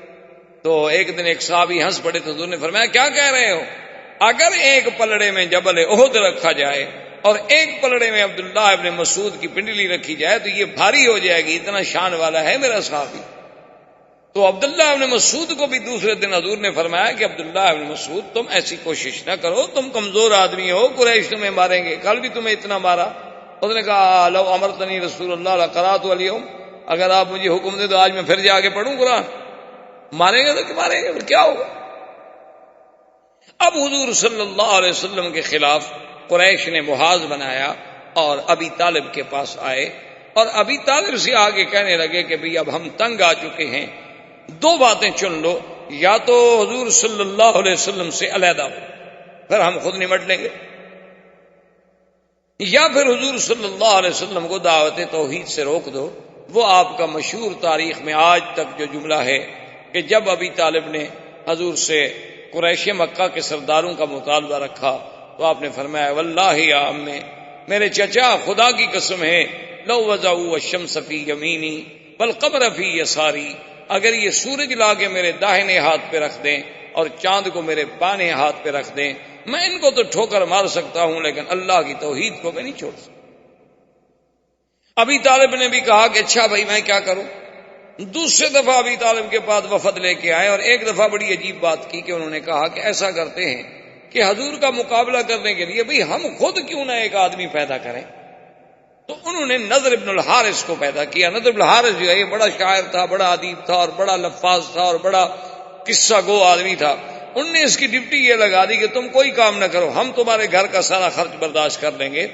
تو ایک دن ایک صحابی ہنس پڑے تو حضور نے فرمایا کیا کہہ رہے ہو, اگر ایک پلڑے میں جبل احد رکھا جائے اور ایک پلڑے میں عبداللہ ابن مسعود کی پنڈلی رکھی جائے تو یہ بھاری ہو جائے گی, اتنا شان والا ہے میرا صحابی. تو عبداللہ ابن مسعود کو بھی دوسرے دن حضور نے فرمایا کہ عبداللہ ابن مسعود تم ایسی کوشش نہ کرو, تم کمزور آدمی ہو, قریش تمہیں ماریں گے, کل بھی تمہیں اتنا مارا. اس نے کہا لو امرتنی رسول اللہ لقرأت اليوم, اگر آپ مجھے حکم دیں تو آج میں پھر جا کے پڑھوں قرآن. ماریں گے تو ماریں گے, کیا ہوگا. اب حضور صلی اللہ علیہ وسلم کے خلاف قریش نے محاذ بنایا, اور ابی طالب کے پاس آئے اور ابی طالب سے آگے کہنے لگے کہ بھئی اب ہم تنگ آ چکے ہیں، دو باتیں چن لو، یا تو حضور صلی اللہ علیہ وسلم سے علیحدہ ہو پھر ہم خود نمٹ لیں گے، یا پھر حضور صلی اللہ علیہ وسلم کو دعوت توحید سے روک دو۔ وہ آپ کا مشہور تاریخ میں آج تک جو جملہ ہے کہ جب ابی طالب نے حضور سے قریش مکہ کے سرداروں کا مطالبہ رکھا تو آپ نے فرمایا واللہ یا امّے، میرے چچا خدا کی قسم ہے، لو وضعوا الشمس فی یمینی والقمر فی یساری، اگر یہ سورج لا کے میرے داہنے ہاتھ پہ رکھ دیں اور چاند کو میرے بائیں ہاتھ پہ رکھ دیں، میں ان کو تو ٹھوکر مار سکتا ہوں لیکن اللہ کی توحید کو میں نہیں چھوڑ سکتا۔ ابی طالب نے بھی کہا کہ اچھا بھائی میں کیا کروں۔ دوسرے دفعہ ابی طالب کے پاس وفد لے کے آئے اور ایک دفعہ بڑی عجیب بات کی کہ انہوں نے کہا کہ ایسا کرتے ہیں کہ حضور کا مقابلہ کرنے کے لیے بھئی ہم خود کیوں نہ ایک آدمی پیدا کریں۔ تو انہوں نے نضر ابن الحارث کو پیدا کیا۔ نضر ابن الحارث جو ہے یہ بڑا شاعر تھا، بڑا ادیب تھا اور بڑا لفاظ تھا اور بڑا قصہ گو آدمی تھا۔ ان نے اس کی ڈپٹی یہ لگا دی کہ تم کوئی کام نہ کرو، ہم تمہارے گھر کا سارا خرچ برداشت کر لیں گے،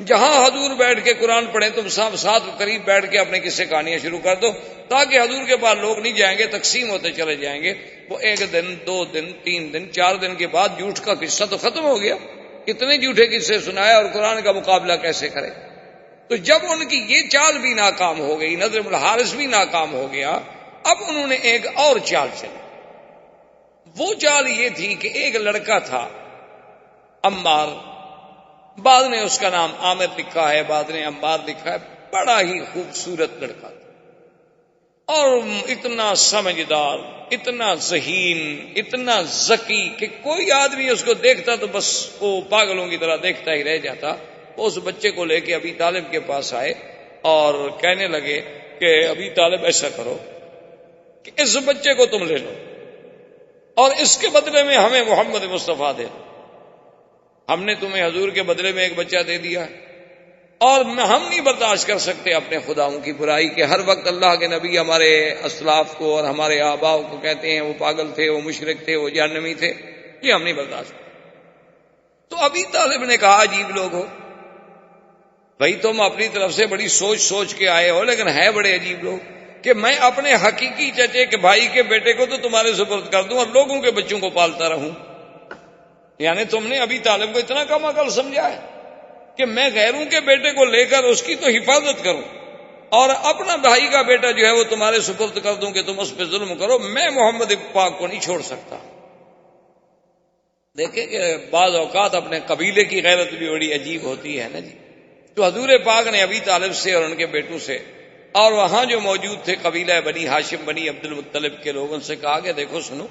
جہاں حضور بیٹھ کے قرآن پڑھیں تم ساتھ قریب بیٹھ کے اپنے قصے کہانیاں شروع کر دو، تاکہ حضور کے پاس لوگ نہیں جائیں گے، تقسیم ہوتے چلے جائیں گے۔ وہ ایک دن، 2 دن، 3 دن، 4 دن کے بعد جھوٹ کا قصہ تو ختم ہو گیا، اتنے جھوٹے قصے سنایا اور قرآن کا مقابلہ کیسے کرے۔ تو جب ان کی یہ چال بھی ناکام ہو گئی، نضر بن الحارث بھی ناکام ہو گیا، اب انہوں نے ایک اور چال چلی۔ وہ چال یہ تھی کہ ایک لڑکا تھا عمار، بعد نے اس کا نام عامر لکھا ہے، بعد نے عمار لکھا ہے، بڑا ہی خوبصورت لڑکا تھا اور اتنا سمجھدار، اتنا ذہین، اتنا ذکی کہ کوئی آدمی اس کو دیکھتا تو بس وہ پاگلوں کی طرح دیکھتا ہی رہ جاتا۔ وہ اس بچے کو لے کے ابی طالب کے پاس آئے اور کہنے لگے کہ ابی طالب ایسا کرو کہ اس بچے کو تم لے لو اور اس کے بدلے میں ہمیں محمد مصطفیٰ دے دو، ہم نے تمہیں حضور کے بدلے میں ایک بچہ دے دیا ہے اور ہم نہیں برداشت کر سکتے اپنے خداؤں کی برائی کہ ہر وقت اللہ کے نبی ہمارے اسلاف کو اور ہمارے آباؤں کو کہتے ہیں وہ پاگل تھے، وہ مشرک تھے، وہ جہنمی تھے، یہ ہم نہیں برداشت کرتے۔ تو ابی طالب نے کہا عجیب لوگ ہو بھائی، تم اپنی طرف سے بڑی سوچ کے آئے ہو، لیکن ہے بڑے عجیب لوگ کہ میں اپنے حقیقی چچے کے بھائی کے بیٹے کو تو تمہارے سپرد کر دوں اور لوگوں کے بچوں کو پالتا رہوں۔ یعنی تم نے ابی طالب کو اتنا کم عقل سمجھا ہے کہ میں غیروں کے بیٹے کو لے کر اس کی تو حفاظت کروں اور اپنا بھائی کا بیٹا جو ہے وہ تمہارے سپرد کر دوں کہ تم اس پہ ظلم کرو، میں محمد پاک کو نہیں چھوڑ سکتا۔ دیکھیں کہ بعض اوقات اپنے قبیلے کی غیرت بھی بڑی عجیب ہوتی ہے نا جی۔ تو حضور پاک نے ابی طالب سے اور ان کے بیٹوں سے اور وہاں جو موجود تھے قبیلہ بنی ہاشم بنی عبد المطلب کے لوگوں سے کہا کہ دیکھو سنو،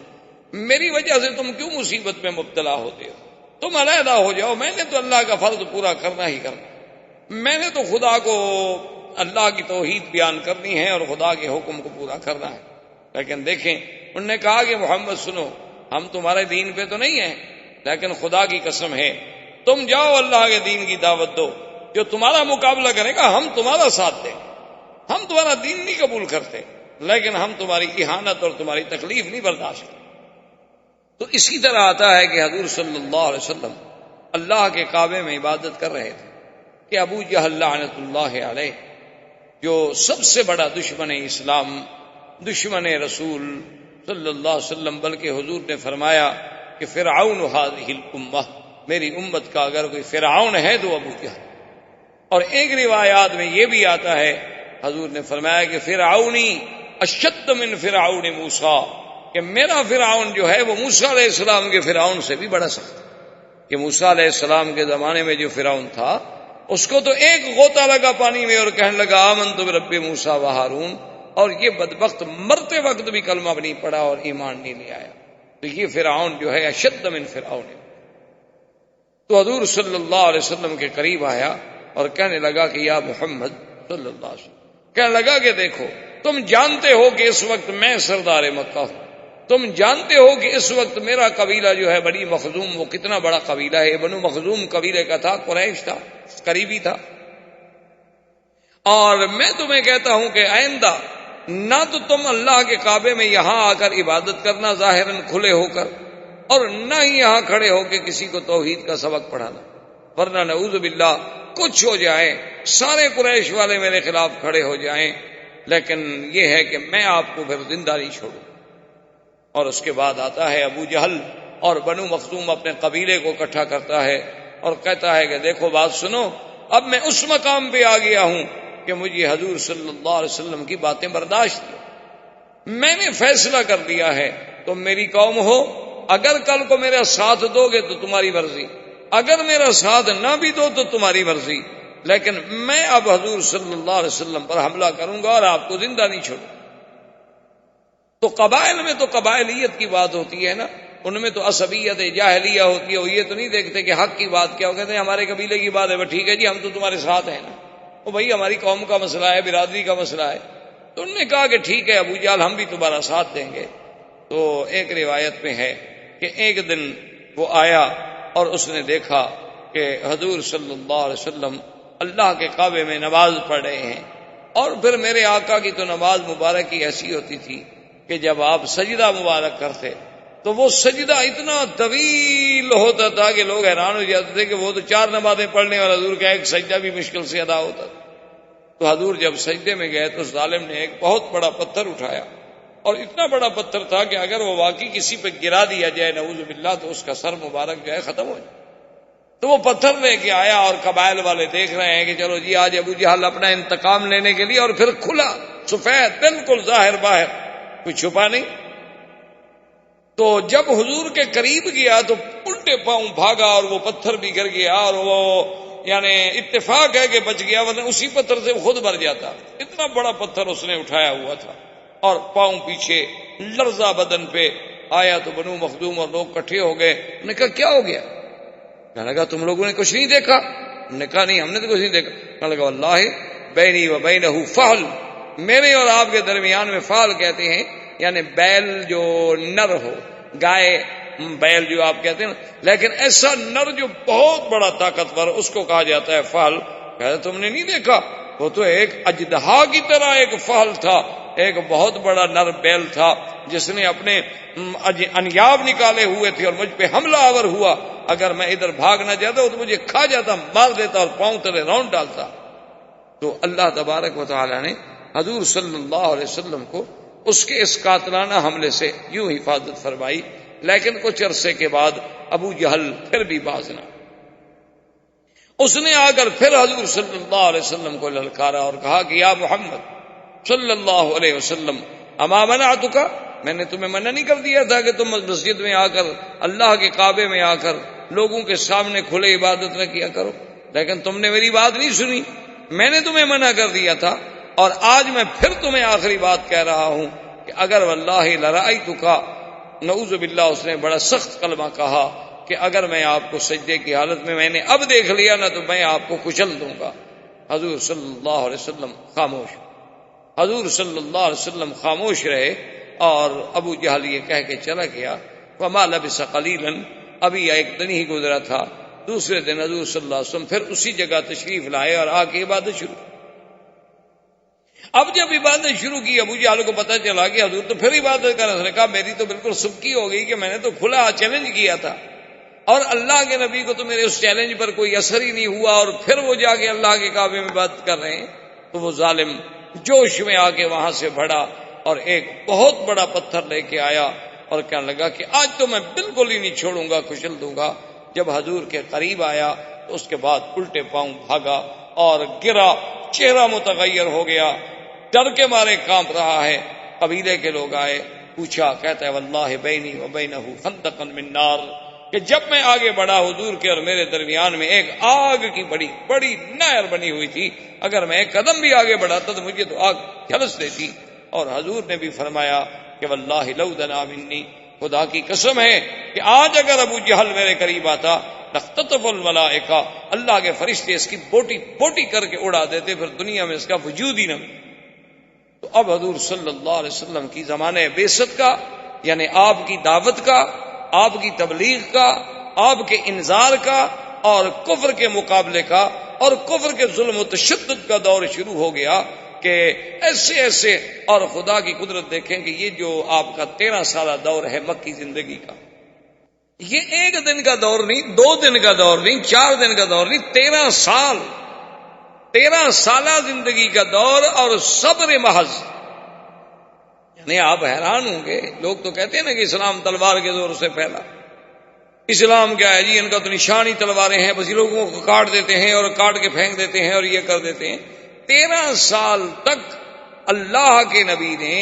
میری وجہ سے تم کیوں مصیبت میں مبتلا ہوتے ہو؟ تم علیحدہ ہو جاؤ، میں نے تو اللہ کا فرض پورا کرنا ہی کرنا، میں نے تو خدا کو اللہ کی توحید بیان کرنی ہے اور خدا کے حکم کو پورا کرنا ہے۔ لیکن دیکھیں انہوں نے کہا کہ محمد سنو، ہم تمہارے دین پہ تو نہیں ہیں، لیکن خدا کی قسم ہے تم جاؤ اللہ کے دین کی دعوت دو، جو تمہارا مقابلہ کرے گا ہم تمہارا ساتھ دیں، ہم تمہارا دین نہیں قبول کرتے لیکن ہم تمہاری اہانت اور تمہاری تکلیف نہیں برداشت کرتے۔ تو اسی طرح آتا ہے کہ حضور صلی اللہ علیہ وسلم اللہ کے کعبے میں عبادت کر رہے تھے کہ ابو جہل لعنت اللہ علیہ، جو سب سے بڑا دشمن اسلام، دشمن رسول صلی اللہ علیہ وسلم، بلکہ حضور نے فرمایا کہ فرعون هذه الامہ، میری امت کا اگر کوئی فرعون ہے تو ابو جہل۔ اور ایک روایات میں یہ بھی آتا ہے حضور نے فرمایا کہ فرعونی اشد من فرعون موسیٰ، کہ میرا فرعون جو ہے وہ موسیٰ علیہ السلام کے فرعون سے بھی بڑا سخت ہے۔ کہ موسیٰ علیہ السلام کے زمانے میں جو فرعون تھا اس کو تو ایک غوطہ لگا پانی میں اور کہنے لگا آمنت برب موسیٰ و ہارون، اور یہ بدبخت مرتے وقت بھی کلمہ نہیں پڑھا اور ایمان نہیں لے آیا۔ تو یہ فرعون جو ہے اشد من فرعون۔ تو حضور صلی اللہ علیہ وسلم کے قریب آیا اور کہنے لگا کہ یا محمد صلی اللہ علیہ وسلم، کہنے لگا کہ دیکھو تم جانتے ہو کہ اس وقت میں سردار مکہ ہوں، تم جانتے ہو کہ اس وقت میرا قبیلہ جو ہے بنی مخزوم، وہ کتنا بڑا قبیلہ ہے، بنو مخزوم قبیلے کا تھا، قریش تھا، قریبی تھا، اور میں تمہیں کہتا ہوں کہ آئندہ نہ تو تم اللہ کے کعبے میں یہاں آ کر عبادت کرنا ظاہراً کھلے ہو کر، اور نہ ہی یہاں کھڑے ہو کے کسی کو توحید کا سبق پڑھانا، ورنہ نعوذ باللہ کچھ ہو جائے، سارے قریش والے میرے خلاف کھڑے ہو جائیں، لیکن یہ ہے کہ میں آپ کو پھر زندہ نہیں چھوڑوں۔ اور اس کے بعد آتا ہے ابو جہل اور بنو مخزوم اپنے قبیلے کو اکٹھا کرتا ہے اور کہتا ہے کہ دیکھو بات سنو، اب میں اس مقام پہ آ گیا ہوں کہ مجھے حضور صلی اللہ علیہ وسلم کی باتیں برداشت ہیں، میں نے فیصلہ کر دیا ہے، تم میری قوم ہو، اگر کل کو میرا ساتھ دو گے تو تمہاری مرضی، اگر میرا ساتھ نہ بھی دو تو تمہاری مرضی، لیکن میں اب حضور صلی اللہ علیہ وسلم پر حملہ کروں گا اور آپ کو زندہ نہیں چھوڑوں۔ تو قبائل میں تو قبائلیت کی بات ہوتی ہے نا، ان میں تو عصبیت جاہلیہ ہوتی ہے، وہ یہ تو نہیں دیکھتے کہ حق کی بات کیا، وہ کہتے ہیں ہمارے قبیلے کی بات ہے، ٹھیک ہے جی ہم تو تمہارے ساتھ ہیں نا، وہ بھائی ہماری قوم کا مسئلہ ہے، برادری کا مسئلہ ہے۔ تو انہوں نے کہا کہ ٹھیک ہے ابو جہل ہم بھی تمہارا ساتھ دیں گے۔ تو ایک روایت میں ہے کہ ایک دن وہ آیا اور اس نے دیکھا کہ حضور صلی اللہ علیہ وسلم اللہ کے کعبے میں نماز پڑھ رہے ہیں، اور پھر میرے آقا کی تو نماز مبارک کی ایسی ہوتی تھی کہ جب آپ سجدہ مبارک کرتے تو وہ سجدہ اتنا طویل ہوتا تھا کہ لوگ حیران ہو جاتے تھے کہ وہ تو 4 نمازیں پڑھنے والا حضور کا ایک سجدہ بھی مشکل سے ادا ہوتا تھا۔ تو حضور جب سجدے میں گئے تو ظالم نے ایک بہت بڑا پتھر اٹھایا، اور اتنا بڑا پتھر تھا کہ اگر وہ واقعی کسی پہ گرا دیا جائے نعوذ باللہ تو اس کا سر مبارک جو ہے ختم ہو جائے۔ تو وہ پتھر لے کے آیا اور قبائل والے دیکھ رہے ہیں کہ چلو جی آج ابو جہل اپنا انتقام لینے کے لیے، اور پھر کھلا سفید بالکل ظاہر باہر، کوئی چھپا نہیں۔ تو جب حضور کے قریب گیا تو الٹے پاؤں بھاگا اور وہ پتھر بھی گر گیا، اور وہ یعنی اتفاق ہے کہ بچ گیا، ورنہ اسی پتھر سے خود مر جاتا۔ اتنا بڑا پتھر اس نے اٹھایا ہوا تھا، اور پاؤں پیچھے لرزہ بدن پہ آیا۔ تو بنو مخزوم اور لوگ کٹھے ہو گئے، انہوں نے کہا کیا ہو گیا؟ کہنے لگا تم لوگوں نے کچھ نہیں دیکھا؟ انہوں نے کہا نہیں ہم نے تو کچھ نہیں دیکھا۔ کہنے لگا واللہ بینی و بینہ فحل، میرے اور آپ کے درمیان میں فحل کہتے ہیں یعنی بیل جو نر ہو، گائے بیل جو آپ کہتے ہیں نا، لیکن ایسا نر جو بہت بڑا طاقتور اس کو کہا جاتا ہے فحل۔ کہتے تم نے نہیں دیکھا؟ وہ تو ایک اژدہا کی طرح ایک فحل تھا، ایک بہت بڑا نر بیل تھا جس نے اپنے انیاب نکالے ہوئے تھے اور مجھ پہ حملہ آور ہوا۔ اگر میں ادھر بھاگ نہ جاتا تو مجھے کھا جاتا، مار دیتا اور پاؤں تلے راؤنڈ ڈالتا۔ تو اللہ تبارک و تعالی نے حضور صلی اللہ علیہ وسلم کو اس کے اس قاتلانہ حملے سے یوں حفاظت فرمائی، لیکن کچھ عرصے کے بعد ابو جہل پھر بھی باز نہ، اس نے آ کر پھر حضور صلی اللہ علیہ وسلم کو للکارا اور کہا کہ یا محمد صلی اللہ علیہ وسلم اما منعتک، میں نے تمہیں منع نہیں کر دیا تھا کہ تم مسجد میں آ کر اللہ کے کعبے میں آ کر لوگوں کے سامنے کھلے عبادت نہ کیا کرو، لیکن تم نے میری بات نہیں سنی، میں نے تمہیں منع کر دیا تھا، اور آج میں پھر تمہیں آخری بات کہہ رہا ہوں کہ اگر واللہ لرأیتک، نعوذ باللہ اس نے بڑا سخت کلمہ کہا کہ اگر میں آپ کو سجدے کی حالت میں نے اب دیکھ لیا نہ تو میں آپ کو کچل دوں گا۔ حضور صلی اللہ علیہ وسلم خاموش، حضور صلی اللہ علیہ وسلم خاموش رہے، اور ابو جہل یہ کہہ کے چلا گیا۔ وما لبث قلیلا، ابھی ایک دن ہی گزرا تھا، دوسرے دن حضور صلی اللہ علیہ وسلم پھر اسی جگہ تشریف لائے اور آ کے عبادت شروع۔ اب جب عبادت شروع کی ابو جہل کو پتہ چلا کہ حضور تو پھر عبادت کر رہے، اس نے کہا میری تو بالکل سبکی ہو گئی کہ میں نے تو کھلا چیلنج کیا تھا، اور اللہ کے نبی کو تو میرے اس چیلنج پر کوئی اثر ہی نہیں ہوا، اور پھر وہ جا کے اللہ کے کعبے میں عبادت کر رہے ہیں۔ تو وہ ظالم جوش میں آ کے وہاں سے بڑھا اور ایک بہت بڑا پتھر لے کے آیا اور کہنے لگا کہ آج تو میں بالکل ہی نہیں چھوڑوں گا، کچل دوں گا۔ جب حضور کے قریب آیا تو اس کے بعد الٹے پاؤں بھاگا اور گرا، چہرہ متغیر ہو گیا، ڈر کے مارے کانپ رہا ہے۔ قبیلے کے لوگ آئے، پوچھا، کہتا ہے واللہ بینی و بینہ خندقا من نار، کہ جب میں آگے بڑھا حضور کے اور میرے درمیان میں ایک آگ کی بڑی بڑی نہر بنی ہوئی تھی، اگر میں ایک قدم بھی آگے بڑھاتا تو مجھے تو آگ جھلس دیتی۔ اور حضور نے بھی فرمایا کہ واللہ لو دنا منی، خدا کی قسم ہے کہ آج اگر ابو جہل میرے قریب آتا لختطف الملائکہ، اللہ کے فرشتے اس کی بوٹی بوٹی کر کے اڑا دیتے، پھر دنیا میں اس کا وجود ہی نہ۔ تو اب حضور صلی اللہ علیہ وسلم کی زمانہ بعثت کا، یعنی آپ کی دعوت کا، آپ کی تبلیغ کا، آپ کے انذار کا، اور کفر کے مقابلے کا، اور کفر کے ظلم و تشدد کا دور شروع ہو گیا کہ ایسے ایسے، اور خدا کی قدرت دیکھیں کہ یہ جو آپ کا 13 سالہ دور ہے مکی زندگی کا، یہ ایک دن کا دور نہیں، 2 دن کا دور نہیں، 4 دن کا دور نہیں، 13 سال 13 سالہ زندگی کا دور اور صبر محض. یعنی آپ حیران ہوں گے، لوگ تو کہتے ہیں نا کہ اسلام تلوار کے زور سے پھیلا. اسلام کیا ہے جی، ان کا تو نشانی تلواریں ہیں، بس لوگوں کو کاٹ دیتے ہیں اور کاٹ کے پھینک دیتے ہیں اور یہ کر دیتے ہیں. 13 سال تک اللہ کے نبی نے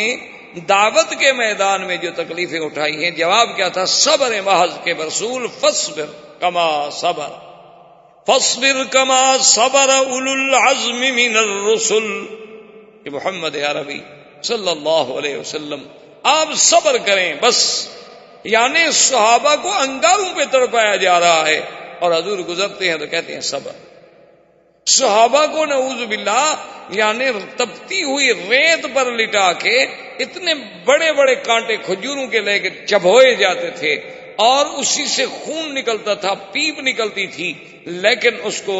دعوت کے میدان میں جو تکلیفیں اٹھائی ہیں، جواب کیا تھا؟ صبر محض کے رسول فاصبر کما صبر، فاصبر کما صبر اولو العزم من الرسل. کہ محمد عربی صلی اللہ علیہ وسلم آپ صبر کریں بس. یعنی صحابہ کو انگاروں پہ تڑپایا جا رہا ہے اور حضور گزرتے ہیں تو کہتے ہیں صبر. صحابہ کو نعوذ باللہ یعنی تپتی ہوئی ریت پر لٹا کے اتنے بڑے بڑے کانٹے کھجوروں کے لے کے چبھوئے جاتے تھے اور اسی سے خون نکلتا تھا، پیپ نکلتی تھی، لیکن اس کو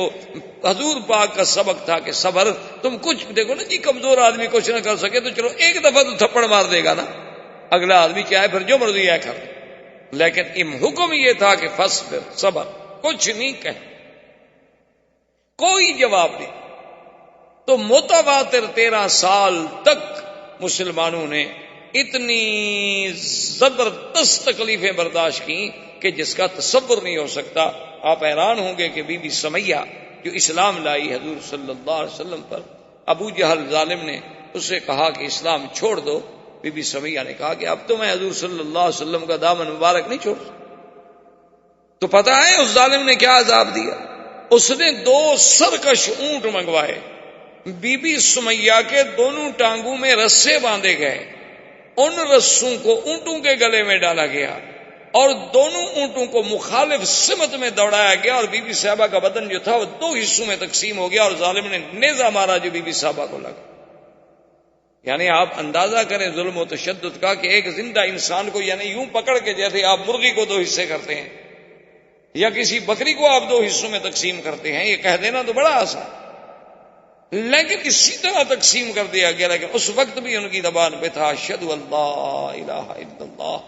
حضور پاک کا سبق تھا کہ صبر. تم کچھ دیکھو نا جی، کمزور آدمی کچھ نہ کر سکے تو چلو ایک دفعہ تو تھپڑ مار دے گا نا، اگلا آدمی چاہے پھر جو مرضی ہے کر. لیکن حکم یہ تھا کہ فاصبر، صبر، کچھ نہیں کہ کوئی جواب نہیں. تو متواتر 13 سال تک مسلمانوں نے اتنی زبردست تکلیفیں برداشت کی کہ جس کا تصور نہیں ہو سکتا. آپ حیران ہوں گے کہ بی بی سمیہ جو اسلام لائی حضور صلی اللہ علیہ وسلم پر، ابو جہل ظالم نے اسے کہا کہ اسلام چھوڑ دو. بی بی سمیہ نے کہا کہ اب تو میں حضور صلی اللہ علیہ وسلم کا دامن مبارک نہیں چھوڑ سکتا. تو پتہ ہے اس ظالم نے کیا عذاب دیا؟ اس نے 2 سرکش اونٹ منگوائے. بی بی سمیہ کے دونوں ٹانگوں میں رسے باندھے گئے، ان رسوں کو اونٹوں کے گلے میں ڈالا گیا اور دونوں اونٹوں کو مخالف سمت میں دوڑایا گیا اور بی بی صاحبہ کا بدن جو تھا وہ 2 حصوں میں تقسیم ہو گیا اور ظالم نے نیزہ مارا جو بی بی صاحبہ کو لگا. یعنی آپ اندازہ کریں ظلم و تشدد کا کہ ایک زندہ انسان کو یعنی یوں پکڑ کے جیسے آپ مرغی کو 2 حصے کرتے ہیں یا کسی بکری کو آپ 2 حصوں میں تقسیم کرتے ہیں، یہ کہہ دینا تو بڑا آسان، لیکن اسی طرح تقسیم کر دیا گیا. لیکن اس وقت بھی ان کی زبان پہ تھا اشہد ان لا الہ الا اللہ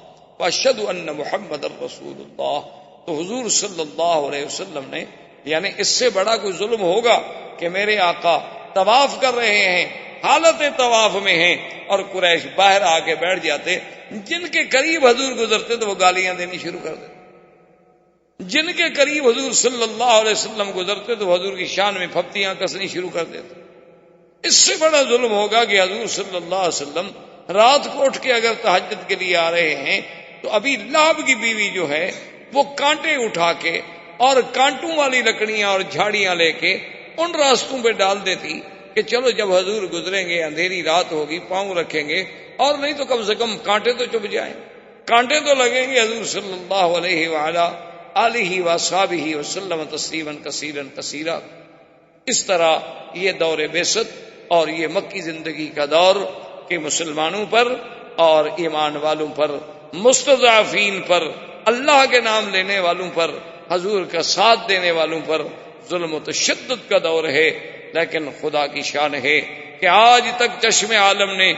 واشہد ان محمد رسول اللہ. تو حضور صلی اللہ علیہ وسلم نے یعنی اس سے بڑا کوئی ظلم ہوگا کہ میرے آقا طواف کر رہے ہیں، حالت طواف میں ہیں اور قریش باہر آ کے بیٹھ جاتے، جن کے قریب حضور گزرتے تو وہ گالیاں دینی شروع کر دیتے، جن کے قریب حضور صلی اللہ علیہ وسلم گزرتے تو حضور کی شان میں پھپتیاں کسنی شروع کر دیتے. اس سے بڑا ظلم ہوگا کہ حضور صلی اللہ علیہ وسلم رات کو اٹھ کے اگر تہجد کے لیے آ رہے ہیں تو ابھی لہب کی بیوی جو ہے وہ کانٹے اٹھا کے اور کانٹوں والی لکڑیاں اور جھاڑیاں لے کے ان راستوں پہ ڈال دیتی کہ چلو جب حضور گزریں گے اندھیری رات ہوگی پاؤں رکھیں گے اور نہیں تو کم سے کم کانٹے تو چبھ جائیں، کانٹے تو لگیں گے. حضور صلی اللہ علیہ وآلہ آلہ وصحبہ وسلم تسلیما کثیرا کثیرا. اس طرح یہ دور بعثت اور یہ مکی زندگی کا دور کہ مسلمانوں پر اور ایمان والوں پر، مستضعفین پر، اللہ کے نام لینے والوں پر، حضور کا ساتھ دینے والوں پر ظلم و تشدد کا دور ہے. لیکن خدا کی شان ہے کہ آج تک چشم عالم نے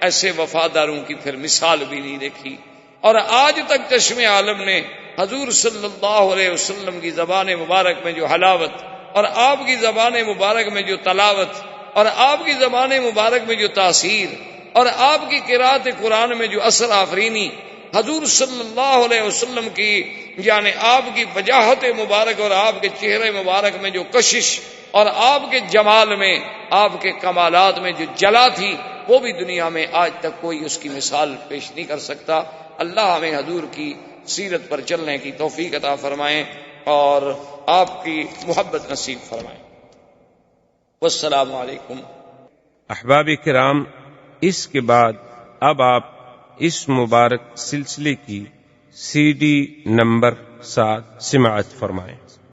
ایسے وفاداروں کی پھر مثال بھی نہیں دیکھی، اور آج تک چشم عالم نے حضور صلی اللہ علیہ وسلم کی زبان مبارک میں جو حلاوت اور آپ کی زبان مبارک میں جو تلاوت اور آپ کی زبان مبارک میں جو تاثیر اور آپ کی قرات قرآن میں جو اثر آفرینی، حضور صلی اللہ علیہ وسلم کی یعنی آپ کی وجاہت مبارک اور آپ کے چہرے مبارک میں جو کشش اور آپ کے جمال میں، آپ کے کمالات میں جو جلا تھی، وہ بھی دنیا میں آج تک کوئی اس کی مثال پیش نہیں کر سکتا. اللہ ہمیں حضور کی سیرت پر چلنے کی توفیق عطا فرمائیں اور آپ کی محبت نصیب فرمائیں. والسلام علیکم. احباب کرام، اس کے بعد اب آپ اس مبارک سلسلے کی CD نمبر 7 سماعت فرمائیں.